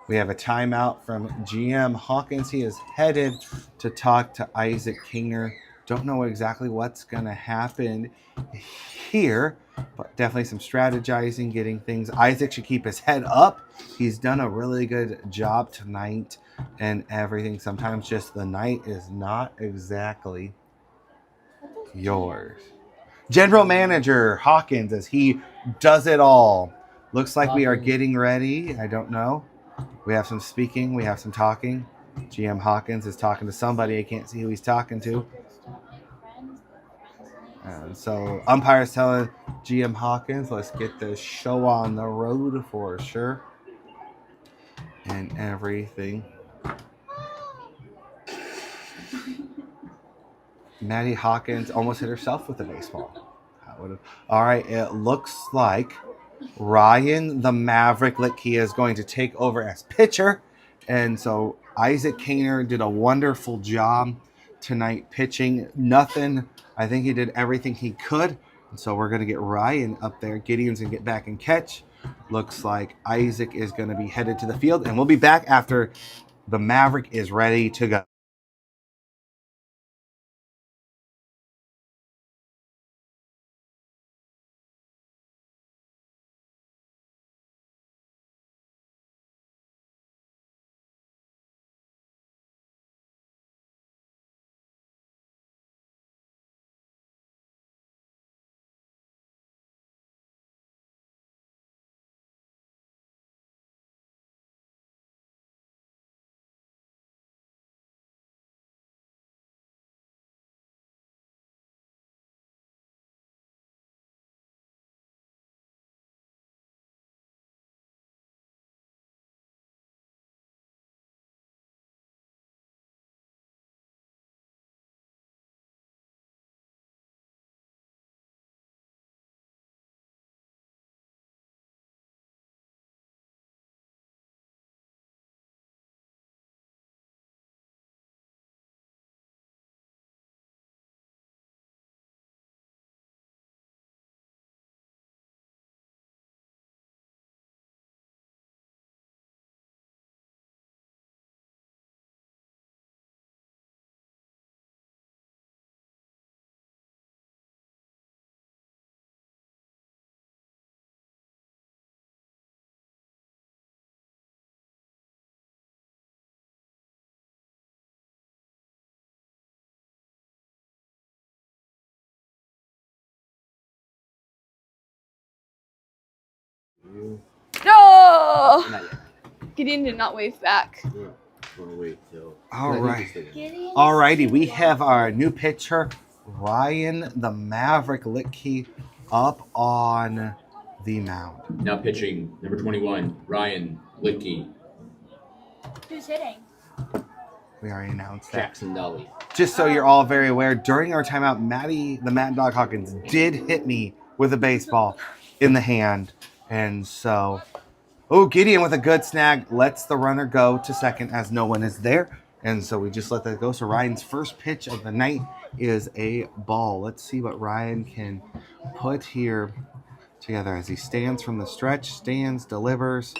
We have a timeout from GM Hawkins. He is headed to talk to Isaac Kingner. Don't know exactly what's going to happen here, but definitely some strategizing, getting things. Isaac should keep his head up. He's done a really good job tonight and everything. Sometimes just the night is not exactly yours. General Manager Hawkins, as he does it all. Looks like we are getting ready. I don't know. We have some speaking. We have some talking. GM Hawkins is talking to somebody. I can't see who he's talking to. And so umpire's telling GM Hawkins, let's get this show on the road for sure. And everything. Maddie Hawkins almost hit herself with a baseball. All right, it looks like Ryan the Maverick Litke is going to take over as pitcher. And so Isaac Kingner did a wonderful job tonight pitching. Nothing. I think he did everything he could. And so we're going to get Ryan up there. Gideon's going to get back and catch. Looks like Isaac is going to be headed to the field. And we'll be back after the Maverick is ready to go. No! Not yet. Gideon did not wave back. Yeah. Want to wait till. All right. Gideon. All righty. We have our new pitcher, Ryan the Maverick Litke, up on the mound. Now pitching, number 21, Ryan Litke. Who's hitting? We already announced that. Jackson Dolly. Just so you're all very aware, during our timeout, Maddie, the Mad Dog Hawkins, did hit me with a baseball in the hand. And so, Gideon with a good snag lets the runner go to second as no one is there. And so we just let that go. So Ryan's first pitch of the night is a ball. Let's see what Ryan can put here together as he stands from the stretch, delivers.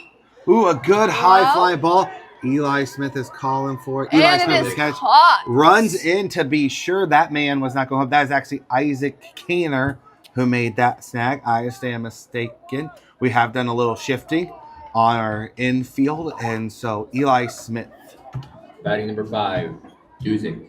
A good high fly ball. Eli Smith is calling for it. Eli And Smith it with is the catch. caught. Runs in to be sure that man was not going home. That is actually Isaac Keener who made that snag. I stand mistaken. We have done a little shifting on our infield, and so Eli Smith. Batting number 5, Duzick.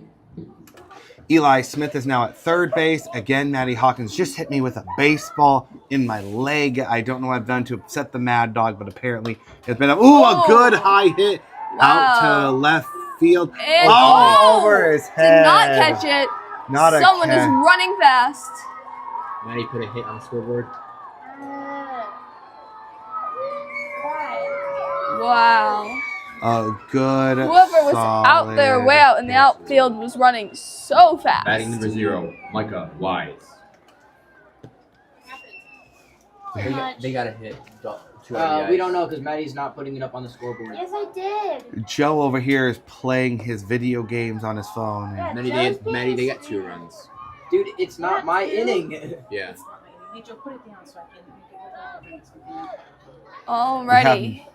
Eli Smith is now at third base. Again, Maddie Hawkins just hit me with a baseball in my leg. I don't know what I've done to upset the Mad Dog, but apparently it's been a good high hit out to left field. And over his head. Did not catch it. Not a Someone is catch. running fast. Maddie put a hit on the scoreboard. Wow. A good. Whoever was out there, way out in the outfield, was running so fast. Batting number 0, Micah Wise. They got a hit. 2 RBIs. We don't know because Maddie's not putting it up on the scoreboard. Yes, I did. Joe over here is playing his video games on his phone. Yeah. Many they get 2 runs. Dude, it's not my inning. Yeah. Angel, put it down so I can make it look like it's Alrighty.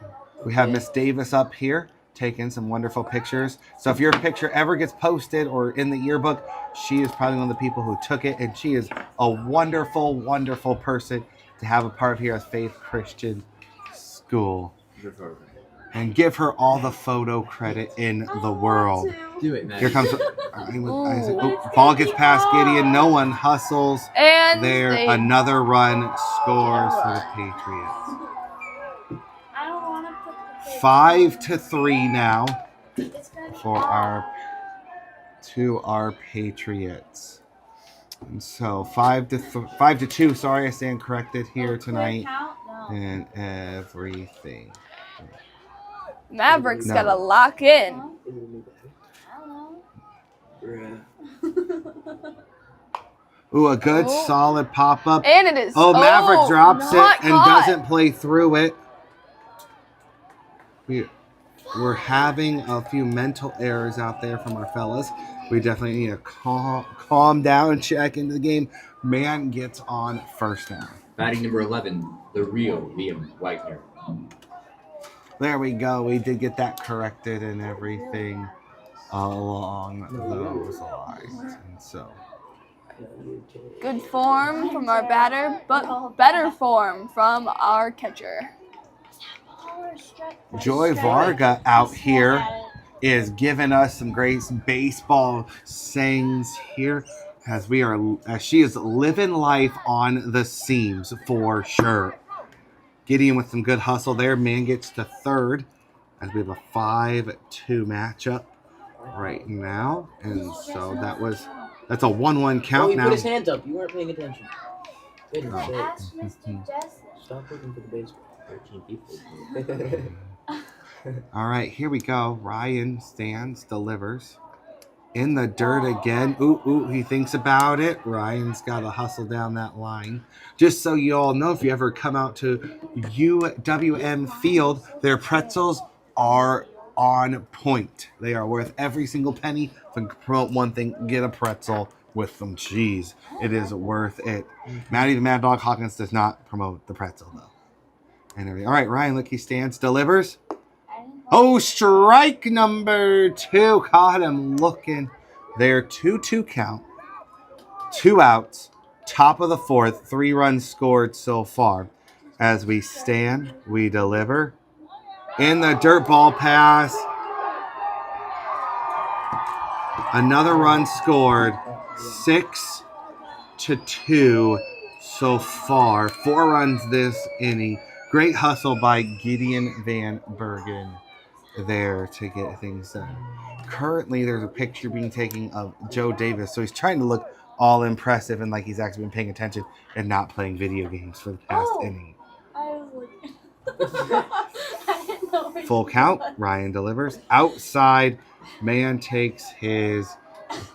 We have Miss Davis up here taking some wonderful pictures. So if your picture ever gets posted or in the yearbook, she is probably one of the people who took it, and she is a wonderful, wonderful person to have a part of here at Faith Christian School. And give her all the photo credit in the world. Do it, man. Here comes Isaac. Oh, ball gets past Gideon. No one hustles. And There, they another run scores for the Patriots. I don't want to put the big 5-3 now It's gonna be for hard. our Patriots. And so 5-2. Sorry, I stand corrected here Clear tonight count? No. and everything. Mavericks No. gotta lock in. I don't know. Ooh, a good Oh. solid pop up. And it is. Oh, Maverick drops not it and caught. doesn't play through it. We're having a few mental errors out there from our fellas. We definitely need to calm down and check into the game. Man gets on first down. Batting number 11, the real Liam Wagner. There we go. We did get that corrected and everything along those lines. And so, Good form from our batter, but better form from our catcher. Joy Varga out here is giving us some great baseball sayings here as she is living life on the seams for sure. Gideon with some good hustle there. Man gets to third as we have a 5-2 matchup right now. And so that's a 1-1 count He now. put his hands up. You weren't paying attention. Wait, Ask Mr. Jesse. Stop looking for the baseball. 13 people. All right, here we go. Ryan stands, delivers. In the dirt again. Ooh, he thinks about it. Ryan's got to hustle down that line. Just so you all know, if you ever come out to UWM Field, their pretzels are on point. They are worth every single penny. If I can promote one thing, get a pretzel with some cheese. It is worth it. Maddie the Mad Dog Hawkins does not promote the pretzel, though. And all right, Ryan, look, he stands, delivers. Oh, strike number 2. Caught him looking there. 2-2 count. 2 outs. Top of the 4th. 3 runs scored so far. As we stand, we deliver. In the dirt ball pass. Another run scored. 6-2 so far. 4 runs this inning. Great hustle by Gideon Van Bergen there to get things done. Currently, there's a picture being taken of Joe Davis, so he's trying to look all impressive and like he's actually been paying attention and not playing video games for the past inning. I was looking. I didn't know where Full you count. was. Ryan delivers. Outside, man takes his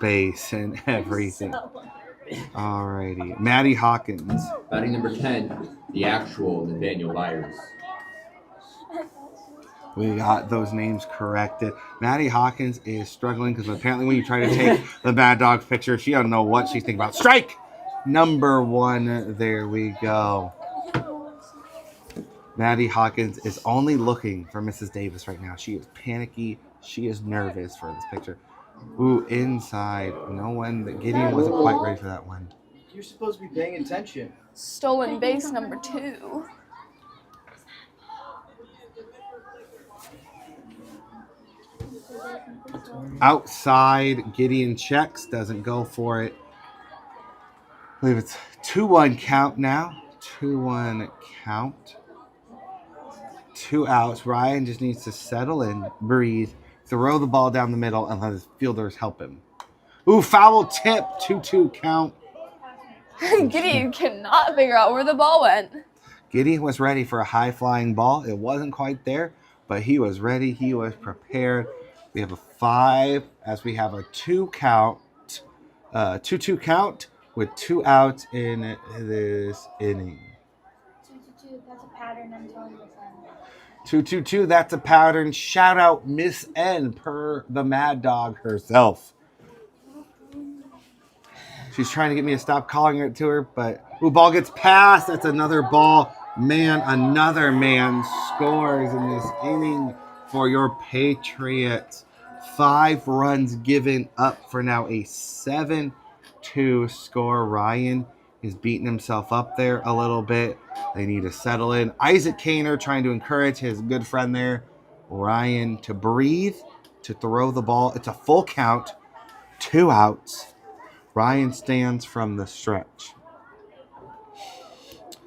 base and everything. Alrighty. Maddie Hawkins. Batting number 10, the actual Nathaniel Lyers. We got those names corrected. Maddie Hawkins is struggling because apparently when you try to take the Mad Dog picture, she doesn't know what she's thinking about. Strike number 1. There we go. Maddie Hawkins is only looking for Mrs. Davis right now. She is panicky. She is nervous for this picture. Ooh, inside. No one. Gideon wasn't quite ready for that one. You're supposed to be paying attention. Stolen base number 2. Outside, Gideon checks, doesn't go for it. I believe it's 2-1 count now. 2-1 count. 2 outs. Ryan just needs to settle in, breathe, throw the ball down the middle, and let his fielders help him. Ooh, foul tip. 2-2 count. Gideon cannot figure out where the ball went. Gideon was ready for a high-flying ball. It wasn't quite there, but he was ready. He was prepared. We have a 5 as we have a 2 count. 2-2 count with 2 outs in this inning. 2-2. That's a pattern. pattern until Miss N. 222, that's a pattern. Shout out Miss N per the Mad Dog herself. She's trying to get me to stop calling it to her, but ball gets passed. That's another ball. Man, another man scores in this inning for your Patriots. 5 runs given up for now a 7-2 score. Ryan is beating himself up there a little bit. They need to settle in. Isaac Kaner trying to encourage his good friend there, Ryan, to breathe, to throw the ball. It's a full count, 2 outs. Ryan stands from the stretch.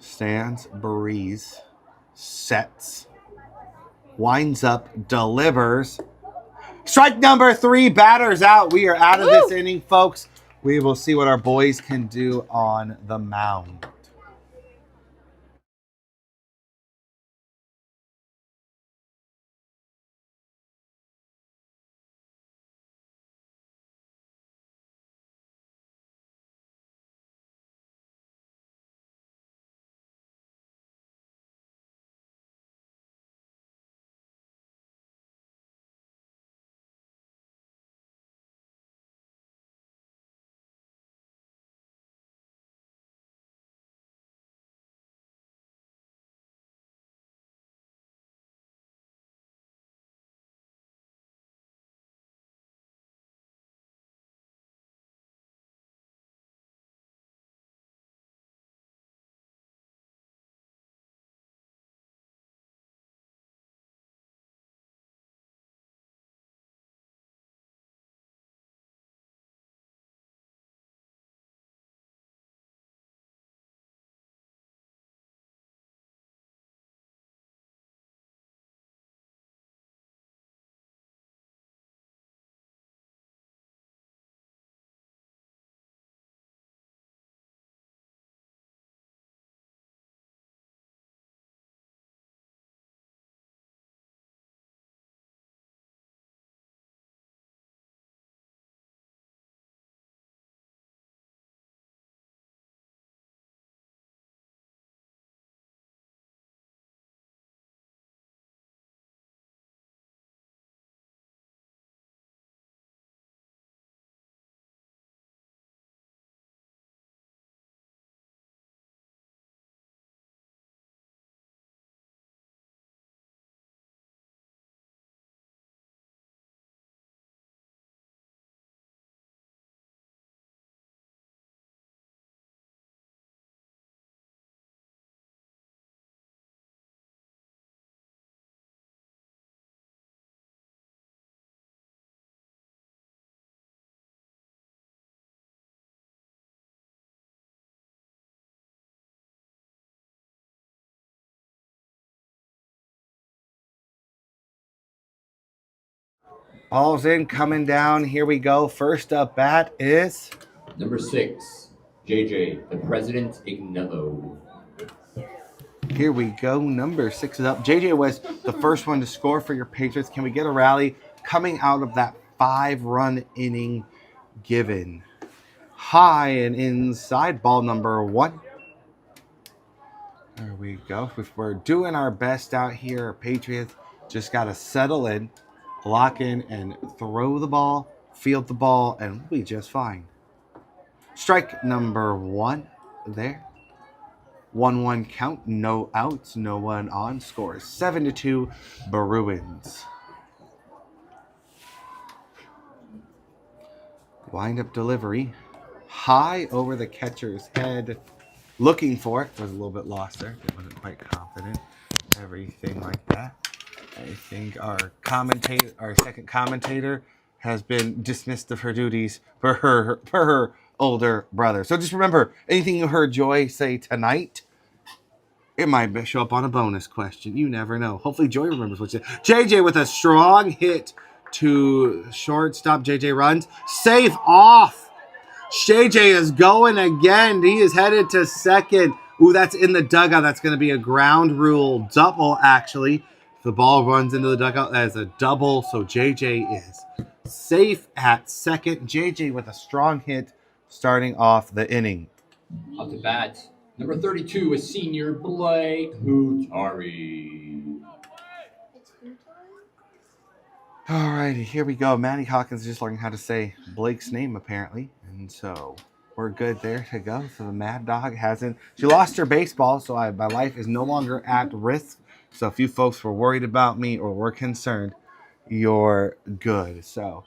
Stands, breathes, sets, winds up, delivers. Strike number 3, batters out. We are out of this inning, folks. We will see what our boys can do on the mound. Ball's in, coming down. Here we go. First up bat is Number 6, JJ, the President Ignello. Here we go. Number 6 is up. JJ was the first one to score for your Patriots. Can we get a rally coming out of that 5-run inning given? High and inside, ball number 1. There we go. We're doing our best out here. Patriots just got to settle in, lock in, and throw the ball, field the ball, and we'll be just fine. Strike number 1 there. 1-1 count, no outs, no one on. Score 7-2 Bruins. Wind up delivery. High over the catcher's head. Looking for it. Was a little bit lost there. Wasn't quite confident. Everything like that. I think our second commentator, has been dismissed of her duties for her older brother. So just remember, anything you heard Joy say tonight, it might show up on a bonus question. You never know. Hopefully Joy remembers what she said. JJ with a strong hit to shortstop. JJ runs. Safe off. JJ is going again. He is headed to second. Ooh, that's in the dugout. That's going to be a ground rule double, actually. If the ball runs into the dugout, that is a double. So JJ is safe at second. JJ with a strong hit starting off the inning. Up to bat, Number 32 is senior Blake Hutari. It's who time? Alrighty, here we go. Maddie Hawkins just learning how to say Blake's name, apparently. And so we're good there to go. So the Mad Dog hasn't... She lost her baseball, so my life is no longer at risk. So if you folks were worried about me or were concerned, you're good. So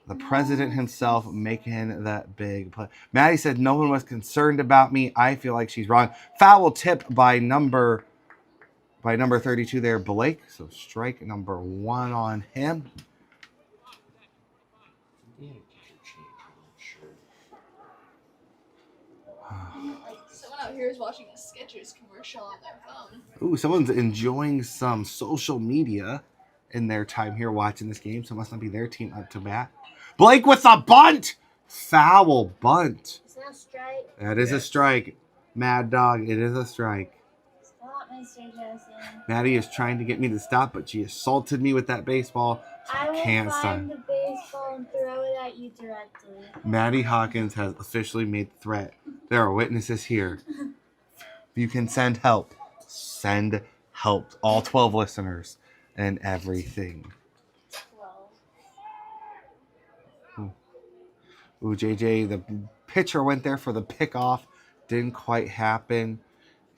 the president himself making that big play. Maddie said no one was concerned about me. I feel like she's wrong. Foul tip by number 32 there, Blake. So strike number 1 on him. Someone out here is watching a Skechers commercial on their phone. Ooh, someone's enjoying some social media in their time here watching this game, so it must not be their team up to bat. Blake with a bunt! Foul bunt. It's not a strike. That is a strike. Mad Dog, it is a strike. Stop, Mr. Joseph. Maddie is trying to get me to stop, but she assaulted me with that baseball, so I I will can't find stop. the baseball and throw it at you directly. Maddie Hawkins has officially made the threat. There are witnesses here. You can send help. Send help. All 12 listeners and everything. 12. Ooh, JJ, the pitcher went there for the pickoff. Didn't quite happen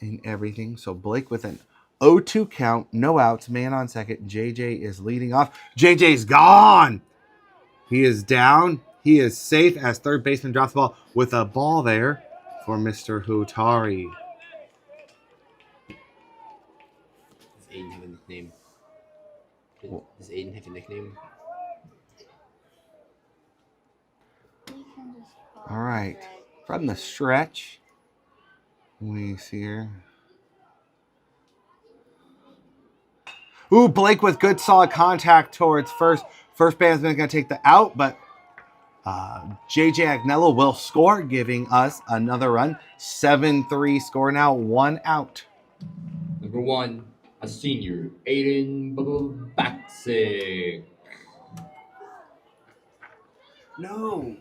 and everything. So Blake with an 0-2 count, no outs, man on second. JJ is leading off. JJ's gone. He is down. He is safe as third baseman drops the ball with a ball there for Mr. Hutari. Does Aiden have a nickname? Does Aiden have a nickname? All right. From the stretch, we see here. Ooh, Blake with good solid contact towards first. First baseman going to take the out, but JJ Agnello will score, giving us another run. 7-3 score now, 1 out. Number 1, a senior, Aiden Baxic. No.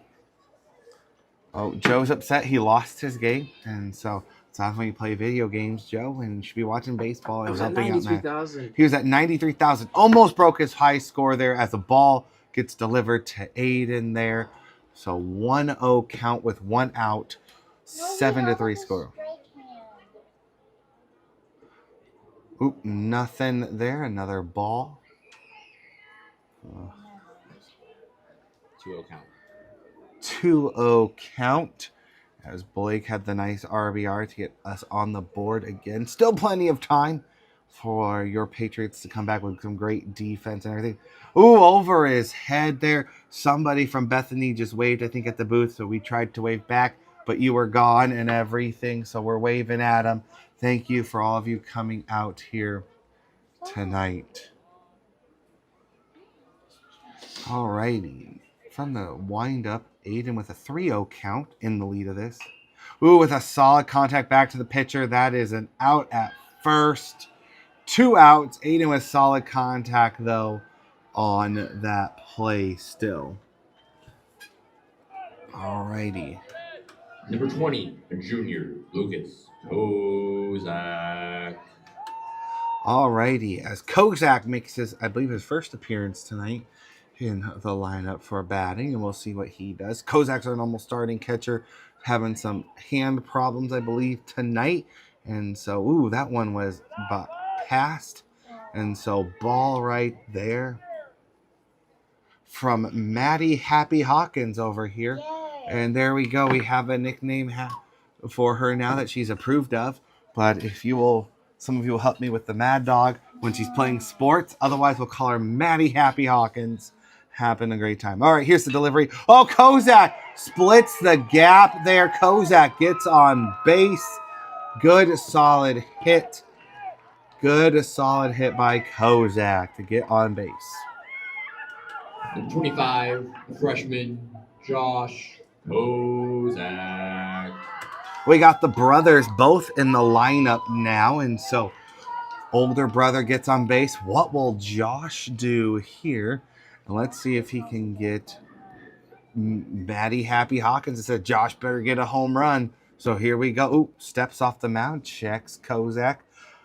Oh, Joe's upset. He lost his game, and so it's not when you play video games, Joe, and you should be watching baseball and I was at helping out Matt. 93,000. He was at 93,000. Almost broke his high score there as the ball gets delivered to Aiden there. So 1-0 count with 1 out. 7-3 score. Oop, nothing there. Another ball. 2-0 count. 2-0 count as Blake had the nice RBR to get us on the board again. Still plenty of time for your Patriots to come back with some great defense and everything. Ooh, over his head there. Somebody from Bethany just waved, I think, at the booth, so we tried to wave back, but you were gone and everything, so we're waving at him. Thank you for all of you coming out here tonight. Alrighty. From the wind-up, Aiden with a 3-0 count in the lead of this. Ooh, with a solid contact back to the pitcher. That is an out at first. 2 outs. Aiden with solid contact, though, on that play still. Alrighty. Number 20, a junior, Lucas Kozak. Alrighty. As Kozak makes his, I believe, his first appearance tonight in the lineup for batting, and we'll see what he does. Kozak's our normal starting catcher, having some hand problems, I believe, tonight. And so, ooh, that one was passed. And so, ball right there from Maddie Happy Hawkins over here. Yay. And there we go. We have a nickname for her now that she's approved of. But if you will, some of you will help me with the Mad Dog when she's playing sports. Otherwise, we'll call her Maddie Happy Hawkins. Having a great time. All right, here's the delivery. Oh, Kozak splits the gap there. Kozak gets on base. Good, solid hit. Good, solid hit by Kozak to get on base. Number 25, a freshman, Josh Kozak. We got the brothers both in the lineup now, and so older brother gets on base. What will Josh do here? Let's see if he can get Maddie Happy Hawkins. It said Josh better get a home run. So here we go. Ooh, steps off the mound, checks Kozak.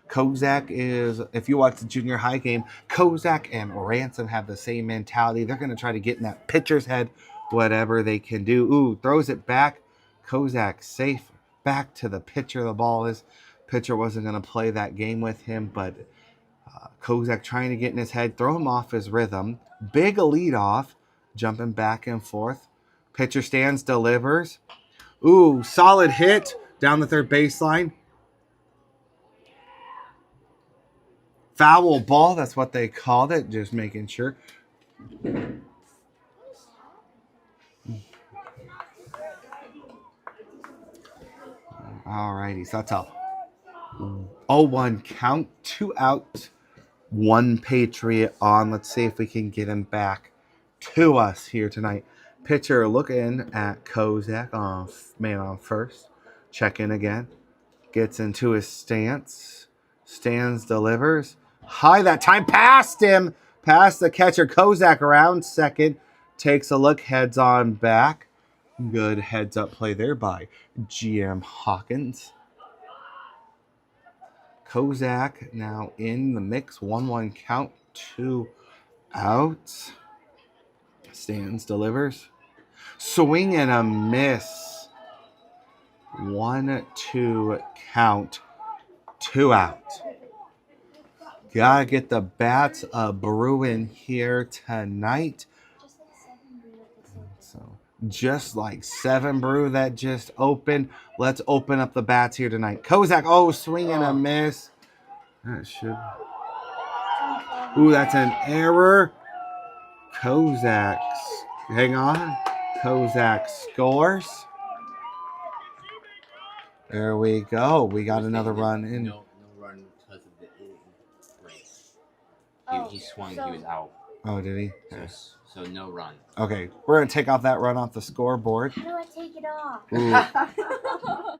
Kozak is, if you watch the junior high game, Kozak and Ransom have the same mentality. They're going to try to get in that pitcher's head, whatever they can do. Ooh, throws it back. Kozak safe. Back to the pitcher. The ball is. Pitcher wasn't going to play that game with him, but Kozak trying to get in his head, throw him off his rhythm. Big lead off, jumping back and forth. Pitcher stands, delivers. Ooh, solid hit down the third baseline. Foul ball, that's what they called it, just making sure. Alrighty, so that's a 0-1 count, 2 out, 1 Patriot on. Let's see if we can get him back to us here tonight. Pitcher looking at Kozak on man on first. Check in again. Gets into his stance. Stands, delivers. High that time, past him. Past the catcher. Kozak around second. Takes a look, heads on back. Good heads up play there by GM Hawkins. Kozak now in the mix. 1-1 count. 2 out. Stands, delivers. Swing and a miss. 1-2 count. 2 out. Gotta get the bats brewing here tonight. So just like 7 brew that just opened. Let's open up the bats here tonight. Kozak, swing and a miss. That should. Ooh, that's an error. Kozak's. Hang on. Kozak scores. There we go. We got another run in. No run because of the race. He swung. so- He was out. Oh, did he? So no run. Okay, we're going to take off that run off the scoreboard. How do I take it off? Ooh.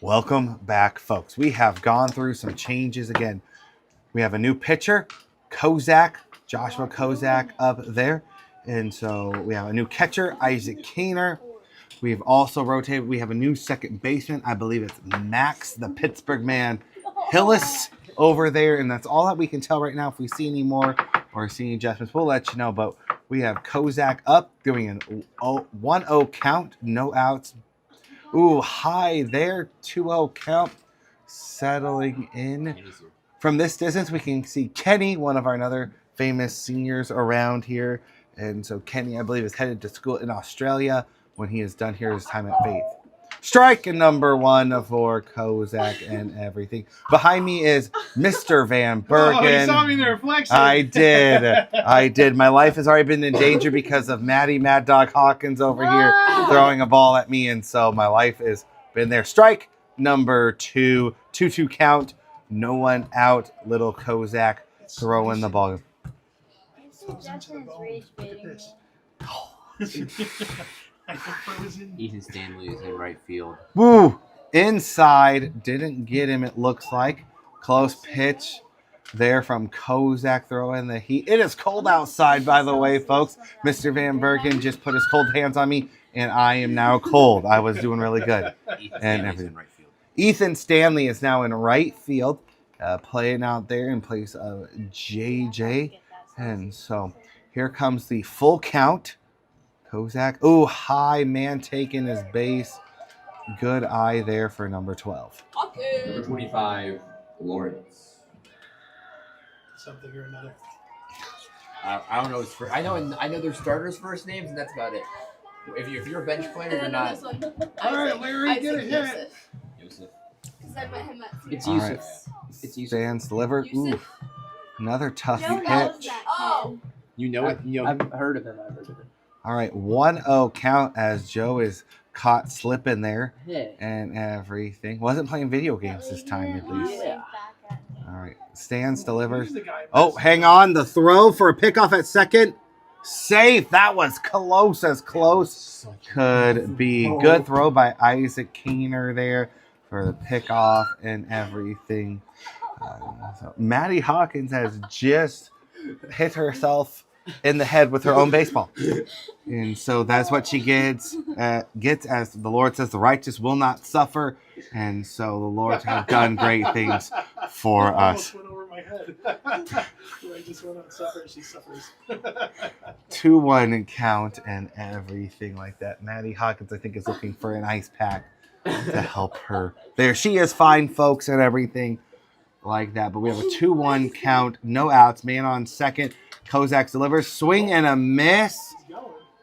Welcome back, folks. We have gone through some changes again. We have a new pitcher, Joshua Kozak up there. And so we have a new catcher, Isaac Keener. We've also rotated. We have a new second baseman. I believe it's Max, the Pittsburgh man, Hillis over there. And that's all that we can tell right now. If we see any more or see any adjustments, we'll let you know. But we have Kozak up, doing an 1-0 count, no outs. Ooh, high there, 2-0 count, settling in. From this distance, we can see Kenny, one of our another famous seniors around here. And so Kenny, I believe, is headed to school in Australia when he is done here his time at Faith. Strike number 1 for Kozak and everything. Behind me is Mr. Van Bergen. Oh, you saw me in the reflection. I did. My life has already been in danger because of Mad Dog Hawkins over here throwing a ball at me. And so my life has been there. Strike number 2. 2-2 count. No one out. Little Kozak throwing the ball. Justin is rage baiting me. Ethan Stanley is in right field. Woo! Inside. Didn't get him, it looks like. Close pitch there from Kozak throwing the heat. It is cold outside, by the way, folks. Mr. Van Bergen just put his cold hands on me, and I am now cold. I was doing really good. And everything. Right field. Ethan Stanley is now in right field, playing out there in place of JJ. And so here comes the full count. Kozak. Ooh, high man taking his base. Good eye there for number 12. Number 25, Lawrence. Something or another. I don't know. I know their starters' first names, and that's about it. If you're a bench player, you're not. All right, Larry, get a hit. Yusuf. Because I met him at It's All Yusuf. right. It's Yusuf. Stands delivered. Ooh, another tough Joe knows pitch. that Oh. kid. You know it. You know. I've heard of him. All right, 1-0 count as Joe is caught slipping there Yeah. and everything. Wasn't playing video games this time, at least. Yeah. All right, stands delivers. Who's the guy Oh, hang on. The throw for a pickoff at second. Safe. That was close as close could be. Good throw by Isaac Keener there for the pickoff and everything. So Maddie Hawkins has just hit herself in the head with her own baseball. And so that's what she gets as the Lord says, the righteous will not suffer. And so the Lord has done great things for us. Almost went over my head. I just went on suffer. She suffers. 2-1 count and everything like that. Maddie Hawkins, I think, is looking for an ice pack to help her. There she is, fine, folks, and everything like that. But we have a 2-1 count, no outs, man on second. Kozak delivers, swing and a miss.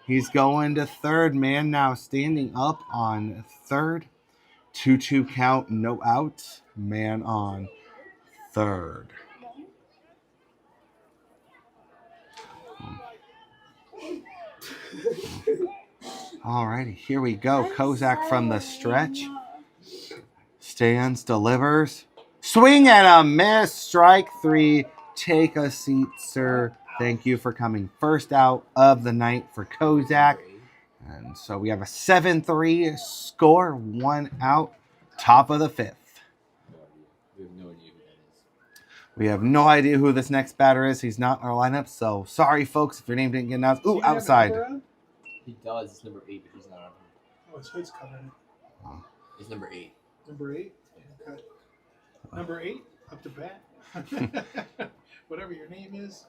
He's going to third. Man now standing up on third. 2-2 count, no outs. Man on third. Alrighty, here we go. Kozak from the stretch. Stands, delivers. Swing and a miss. Strike 3. Take a seat, sir. Thank you for coming first out of the night for Kozak. And so we have a 7-3 score, 1 out, top of the 5th. We have no idea who that is. We have no idea who this next batter is. He's not in our lineup, so sorry, folks, if your name didn't get announced. Ooh, outside. He does. It's number 8, but he's not on. Oh, his hood's covering it. It's number 8. Number 8? Okay. Number 8? Up to bat? Whatever your name is.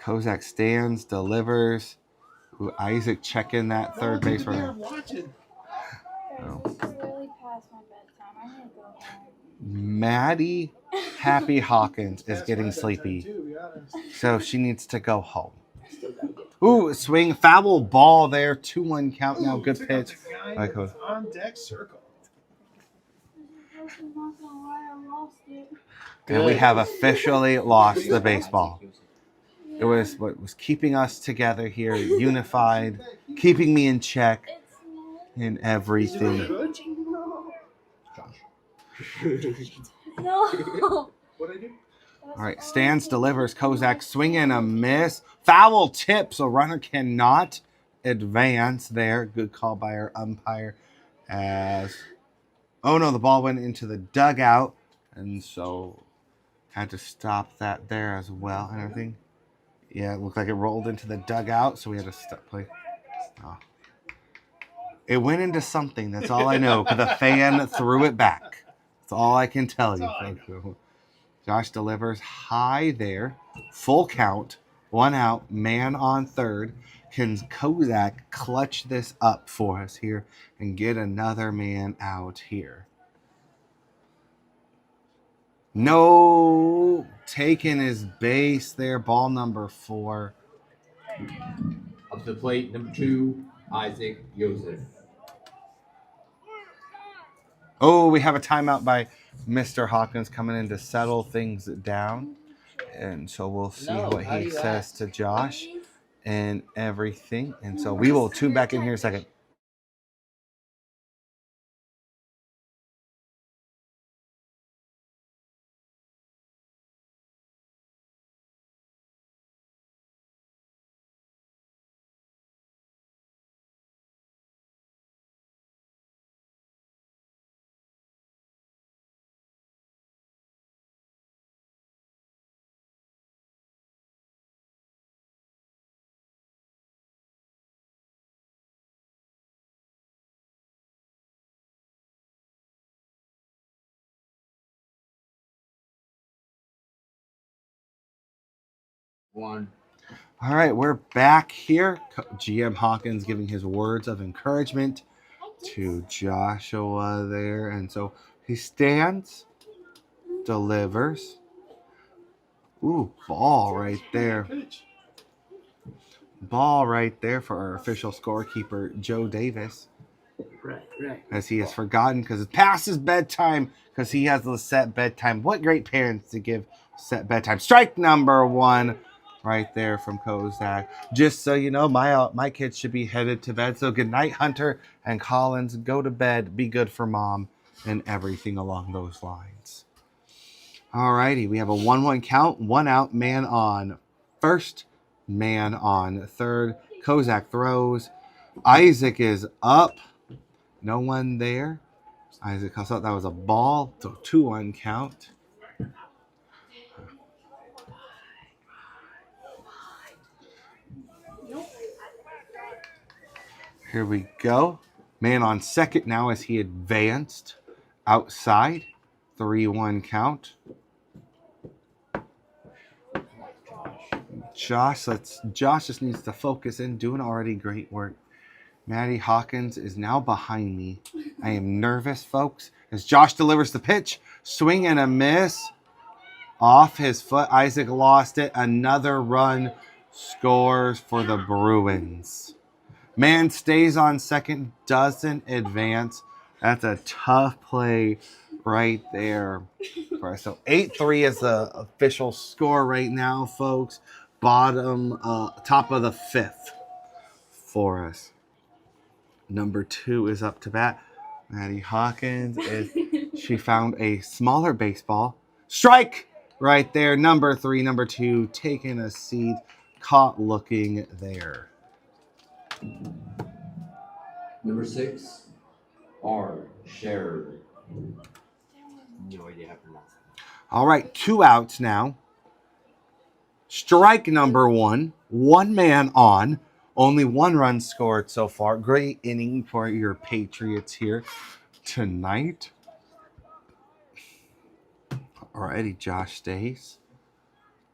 Kozak stands, delivers. Ooh, Isaac checking that third base They're runner. watching. Oh. It's really past my bedtime. I need to go home. Maddie Happy Hawkins is That's getting my bedtime sleepy, too, to be honest. so she needs to go home. Ooh, swing, foul ball there. 2-1 count now. Ooh, Good took out pitch. the guy By that was Kozak. on deck circle. I'm not gonna lie, I lost it. And we have officially lost the baseball. It was what was keeping us together here, unified, keeping me in check It's not. and everything. Good? No. What'd I do? All right, stands, delivers. Kozak swing and a miss. Foul tip, so runner cannot advance there. Good call by our umpire. Oh no, the ball went into the dugout, and so had to stop that there as well and everything. Yeah, it looked like it rolled into the dugout, so we had to stop play. Oh. It went into something. That's all I know. Because the fan threw it back. That's all I can tell you. Folks. Josh delivers high there. Full count. 1 out. Man on third. Can Kozak clutch this up for us here and get another man out here? No. Taking his base there. Ball number 4. Up to the plate, number 2, Isaac Joseph. Oh, we have a timeout by Mr. Hawkins coming in to settle things down. And so we'll see what he says to Josh and everything. And so we will tune back in here in a second. One. All right, we're back here. GM Hawkins giving his words of encouragement to Joshua there. And so he stands, delivers. Ooh, ball right there. Ball right there for our official scorekeeper, Joe Davis. Right. As he has forgotten because it's past his bedtime because he has the set bedtime. What great parents to give set bedtime. Strike number 1 right there from Kozak. Just so you know, my kids should be headed to bed. So good night, Hunter and Collins. Go to bed. Be good for mom and everything along those lines. All righty. We have a 1-1 count. 1 out. Man on first. Man on third. Kozak throws. Isaac is up. No one there. Isaac, I thought that was a ball. So 2-1 count. Here we go. Man on second now as he advanced outside. 3-1 count. Josh just needs to focus in, doing already great work. Maddie Hawkins is now behind me. I am nervous, folks, as Josh delivers the pitch. Swing and a miss. Off his foot. Isaac lost it. Another run scores for the Bruins. Man stays on second, doesn't advance. That's a tough play right there for us. So 8-3 is the official score right now, folks. Top of the 5th for us. Number 2 is up to bat. Maddie Hawkins she found a smaller baseball. Strike right there. Number 3, number 2, taking a seat, caught looking there. Number 6, R. Sherrod. No idea how to pronounce it. All right, 2 outs now. Strike number 1. 1 man on. Only 1 run scored so far. Great inning for your Patriots here tonight. Alrighty, Josh stays.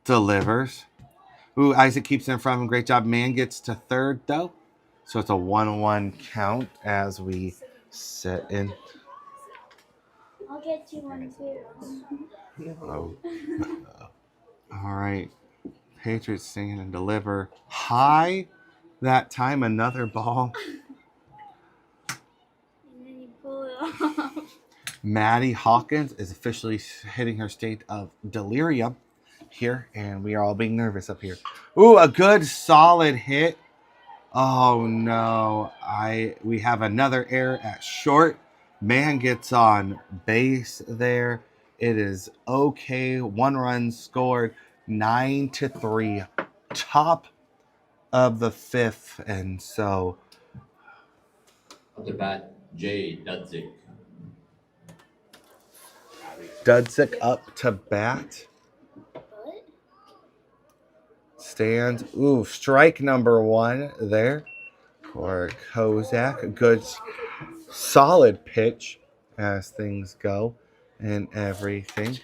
Delivers. Ooh, Isaac keeps it in front of him. Great job. Man gets to third, though. So it's a 1-1 count as we set in. I'll get you one too. Oh. All right. Patriots stand and deliver high. That time, another ball. And then you pull it off. Maddie Hawkins is officially hitting her state of delirium here, and we are all being nervous up here. Ooh, a good solid hit. Oh no, we have another error at short. Man gets on base there. It is okay. 1 run scored. 9-3. Top of the 5th, and so Up to bat, Jay Dudzik. Dudzik up to bat. Stands. Ooh, strike number 1 there for Kozak. Good, solid pitch as things go and everything.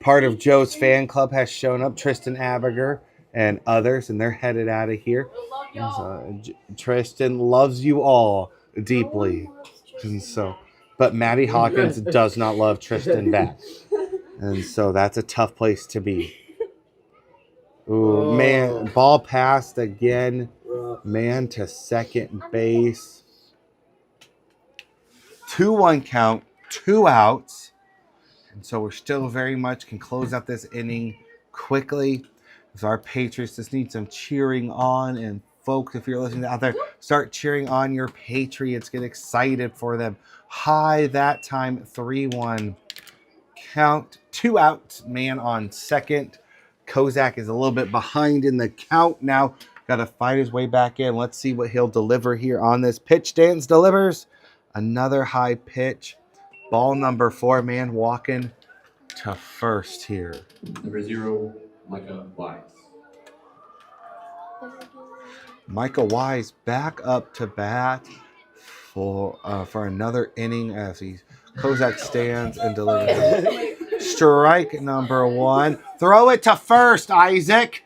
Part of Joe's fan club has shown up, Tristan Abiger and others, and they're headed out of here. Tristan loves you all deeply. And so, but Maddie Hawkins does not love Tristan back. And so that's a tough place to be. Ooh, man, ball passed again. Man to second base. 2-1 count, 2 outs. And so we're still very much can close out this inning quickly. So our Patriots just need some cheering on. And folks, if you're listening out there, start cheering on your Patriots. Get excited for them. High that time, 3-1 count. 2 outs, man on second. Kozak is a little bit behind in the count now. Got to fight his way back in. Let's see what he'll deliver here on this pitch. Dance delivers another high pitch. Ball number 4, man walking to first here. Number 0, Micah Wise. Micah Wise back up to bat for another inning as Kozak stands and delivers. Strike number 1. Throw it to first, Isaac.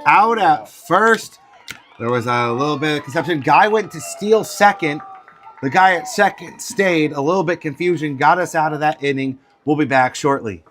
Out at first. There was a little bit of conception. Guy went to steal second. The guy at second stayed. A little bit confusion. Got us out of that inning. We'll be back shortly.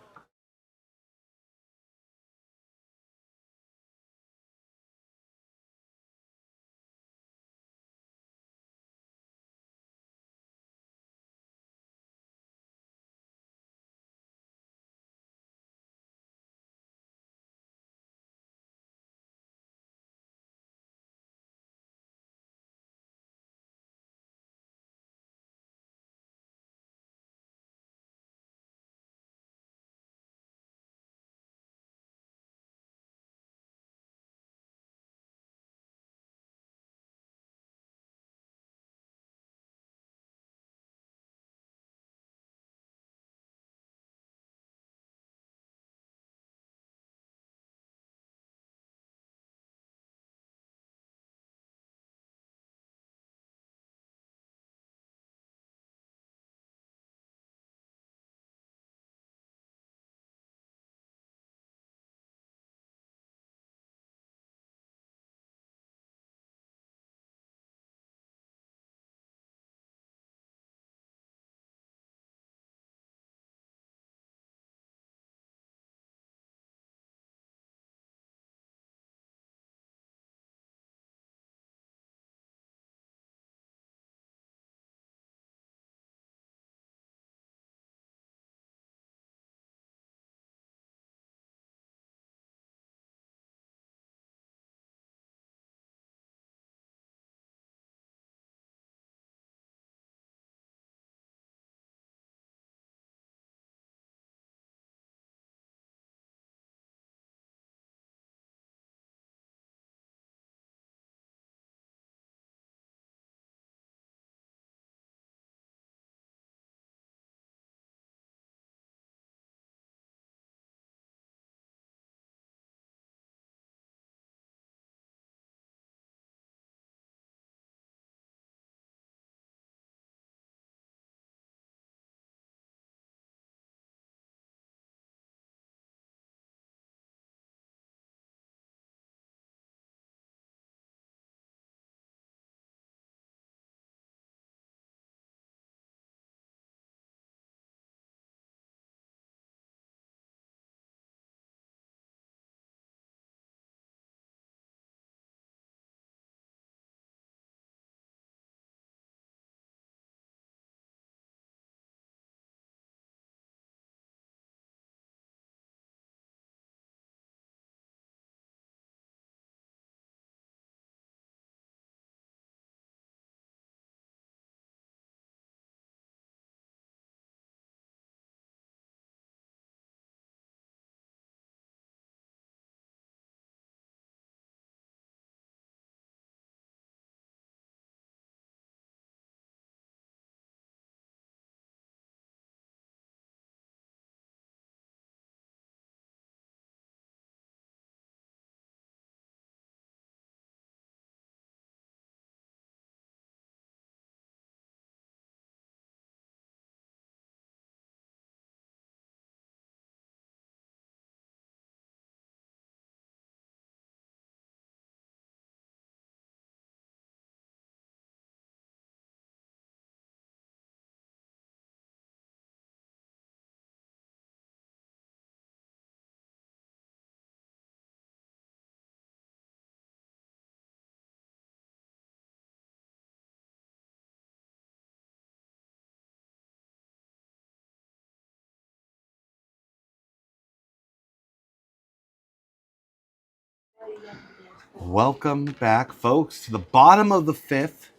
Welcome back, folks, to the bottom of the fifth.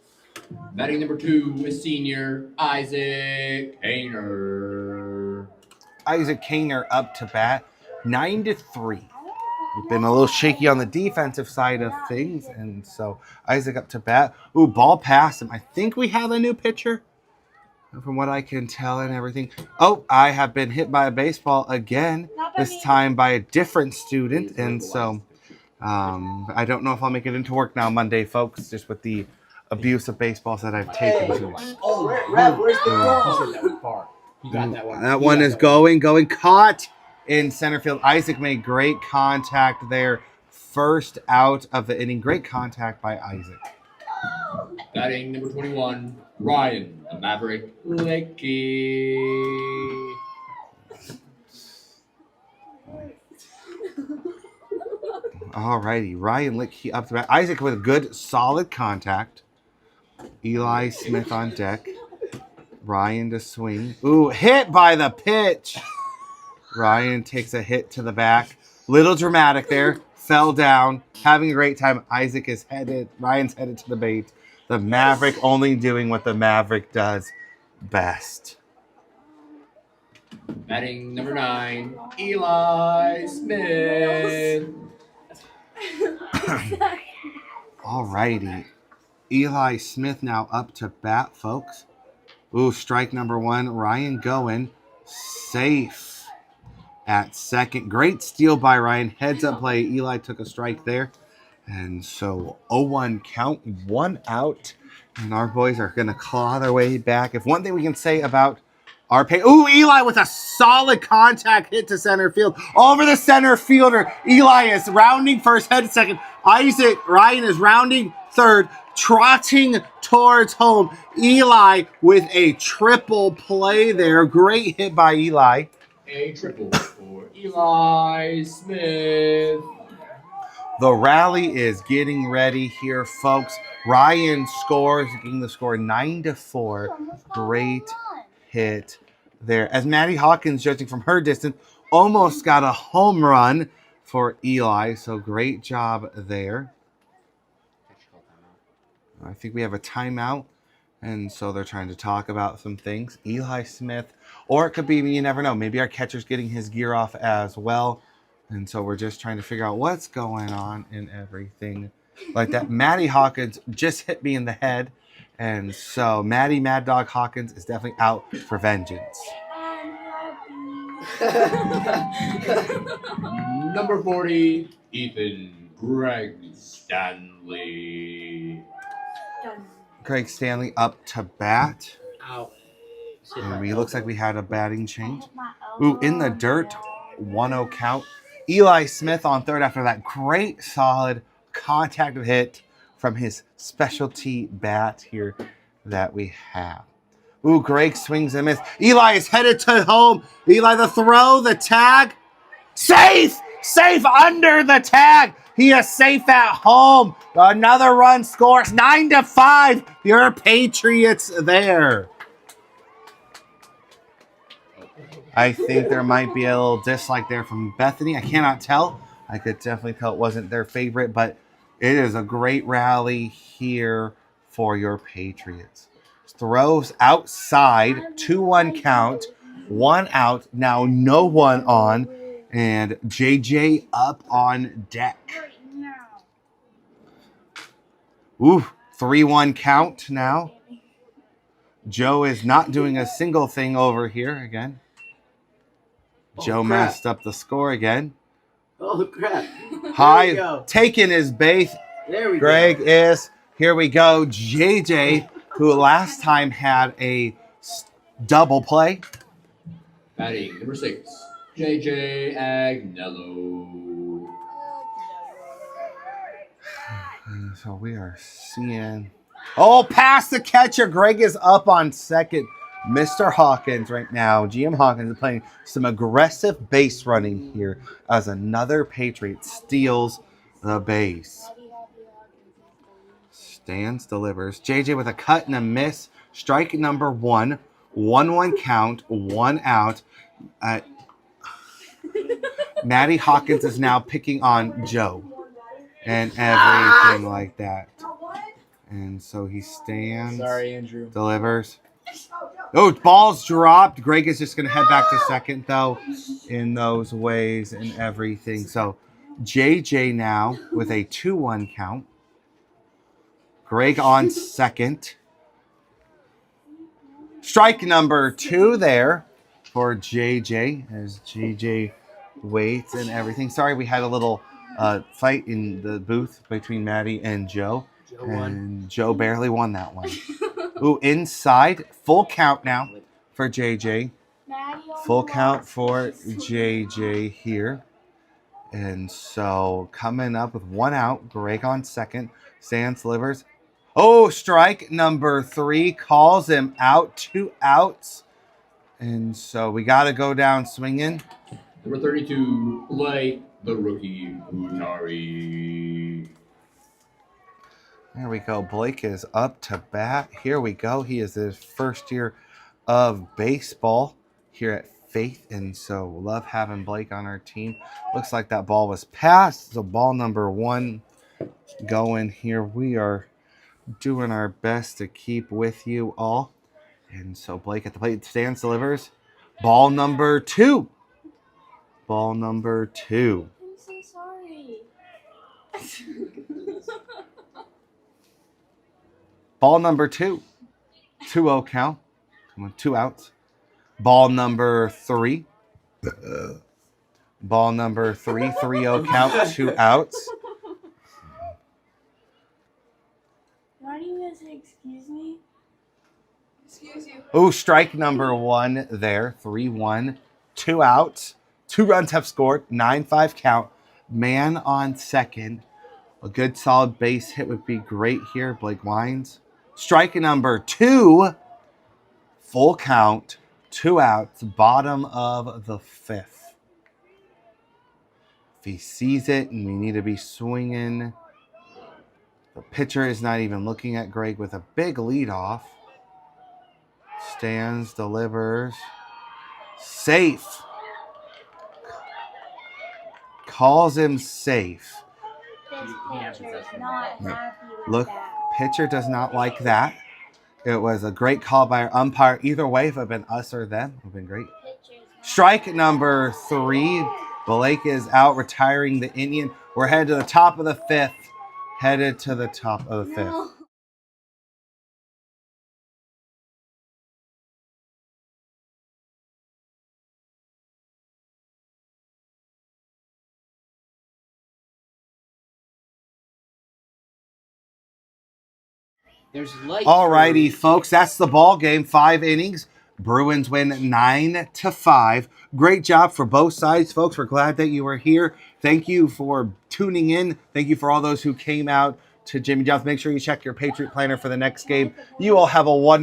Batting number 2 is senior Isaac Hayner. Isaac Kaner up to bat, 9-3. We've been a little shaky on the defensive side of things, and so Isaac up to bat. Ooh, ball past him. I think we have a new pitcher, from what I can tell and everything. Oh, I have been hit by a baseball again, this time by a different student, and so I don't know if I'll make it into work now Monday, folks, just with the abuse of baseballs that I've taken. Where's the ball? He said that was far. He got that one. That one is going, caught in center field. Isaac made great contact there. First out of the inning. Great contact by Isaac. Batting number 21, Ryan, the Maverick Licky. Alrighty, Ryan Licky up to bat. Isaac with a good, solid contact. Eli Smith on deck. Ryan to swing. Ooh, hit by the pitch. Ryan takes a hit to the back. Little dramatic there. Fell down. Having a great time. Isaac is headed. Ryan's headed to the bait. The Maverick only doing what the Maverick does best. Batting number 9, Eli Smith. Alrighty. Eli Smith now up to bat, folks. Ooh, strike number 1. Ryan going. Safe at second. Great steal by Ryan. Heads up play. Eli took a strike there. And so 0-1 count, 1 out. And our boys are going to claw their way back. If one thing we can say about our pay. Ooh, Eli with a solid contact hit to center field. Over the center fielder. Eli is rounding first, head second. Ryan is rounding third, trotting towards home. Eli with a triple play there. Great hit by Eli. A triple for Eli Smith. The rally is getting ready here, folks. Ryan scores, getting the score 9-4. Great hit there. As Maddie Hawkins, judging from her distance, almost got a home run for Eli. So great job there. I think we have a timeout. And so they're trying to talk about some things. Eli Smith, or it could be, you never know, maybe our catcher's getting his gear off as well. And so we're just trying to figure out what's going on and everything like that. Maddie Hawkins just hit me in the head. And so Maddie Mad Dog Hawkins is definitely out for vengeance. Number 40, Ethan Greg Stanley. Greg Stanley up to bat. Ow. And it looks like we had a batting change. Ooh, in the dirt, 1-0 count. Eli Smith on third after that great solid contact hit from his specialty bat here that we have. Ooh, Greg swings and miss. Eli is headed to home. Eli, the throw, the tag. Safe! Safe under the tag. He is safe at home. Another run scores. 9-5. Your Patriots there. I think there might be a little dislike there from Bethany. I cannot tell. I could definitely tell it wasn't their favorite, but it is a great rally here for your Patriots. Throws outside, 2-1 count, 1 out, now no one on, and JJ up on deck. Ooh, 3-1 count now. Joe is not doing a single thing over here again. Joe messed up the score again. Oh, crap. High, taking his base. There we Greg go. is, here we go, JJ, who last time had a double play. Batting number 6, JJ Agnello. So we are seeing. Oh, past the catcher. Greg is up on second. Mr. Hawkins right now. GM Hawkins is playing some aggressive base running here as another Patriot steals the base. Stands, delivers. JJ with a cut and a miss. Strike number 1. 1-1 count. 1 out. Maddie Hawkins is now picking on Joe. and everything like that. And so he stands, Sorry, Andrew. delivers. Oh, ball's dropped. Greg is just going to head back to second, though, in those ways and everything. So JJ now with a 2-1 count. Greg on second. Strike number 2 there for JJ as JJ waits and everything. Sorry, we had a little fight in the booth between Maddie and Joe. And Joe barely won that one. Ooh, inside. Full count now for JJ. Full count for JJ here. And so coming up with 1 out. Greg on second. Sands delivers. Oh, strike number 3 calls him out. 2 outs. And so we got to go down swinging. Number 32, play the rookie Unari. There we go. Blake is up to bat. Here we go. He is his first year of baseball here at Faith. And so love having Blake on our team. Looks like that ball was passed. So ball number 1 going here. We are doing our best to keep with you all. And so Blake at the plate stands, delivers. Ball number 2. Ball number 2. I'm so sorry. Ball number 2. 2-0 count. Come on, 2 outs. Ball number 3. Ball number 3. 3-0 count. 2 outs. Why do you guys say excuse me? Excuse you. Oh, strike number 1 there. 3-1. 2 outs. 2 runs have scored. 9-5 count. Man on second. A good solid base hit would be great here. Blake winds. Strike number 2. Full count. 2 outs. Bottom of the 5th. If he sees it and we need to be swinging. The pitcher is not even looking at Greg with a big lead off. Stands, delivers. Safe. Calls him safe. This pitcher is not happy with Look, that. pitcher does not like that. It was a great call by our umpire. Either way, if it had been us or them, it would have been great. Pitcher's not Strike number 3. Blake is out, retiring the Indian. We're headed to the top of the 5th. Headed to the top of the 5th. There's light. Alrighty, folks, that's the ball game. 5 innings. Bruins win 9-5. Great job for both sides, folks. We're glad that you were here. Thank you for tuning in. Thank you for all those who came out to Jimmy John's. Make sure you check your Patriot Planner for the next game. You all have a wonderful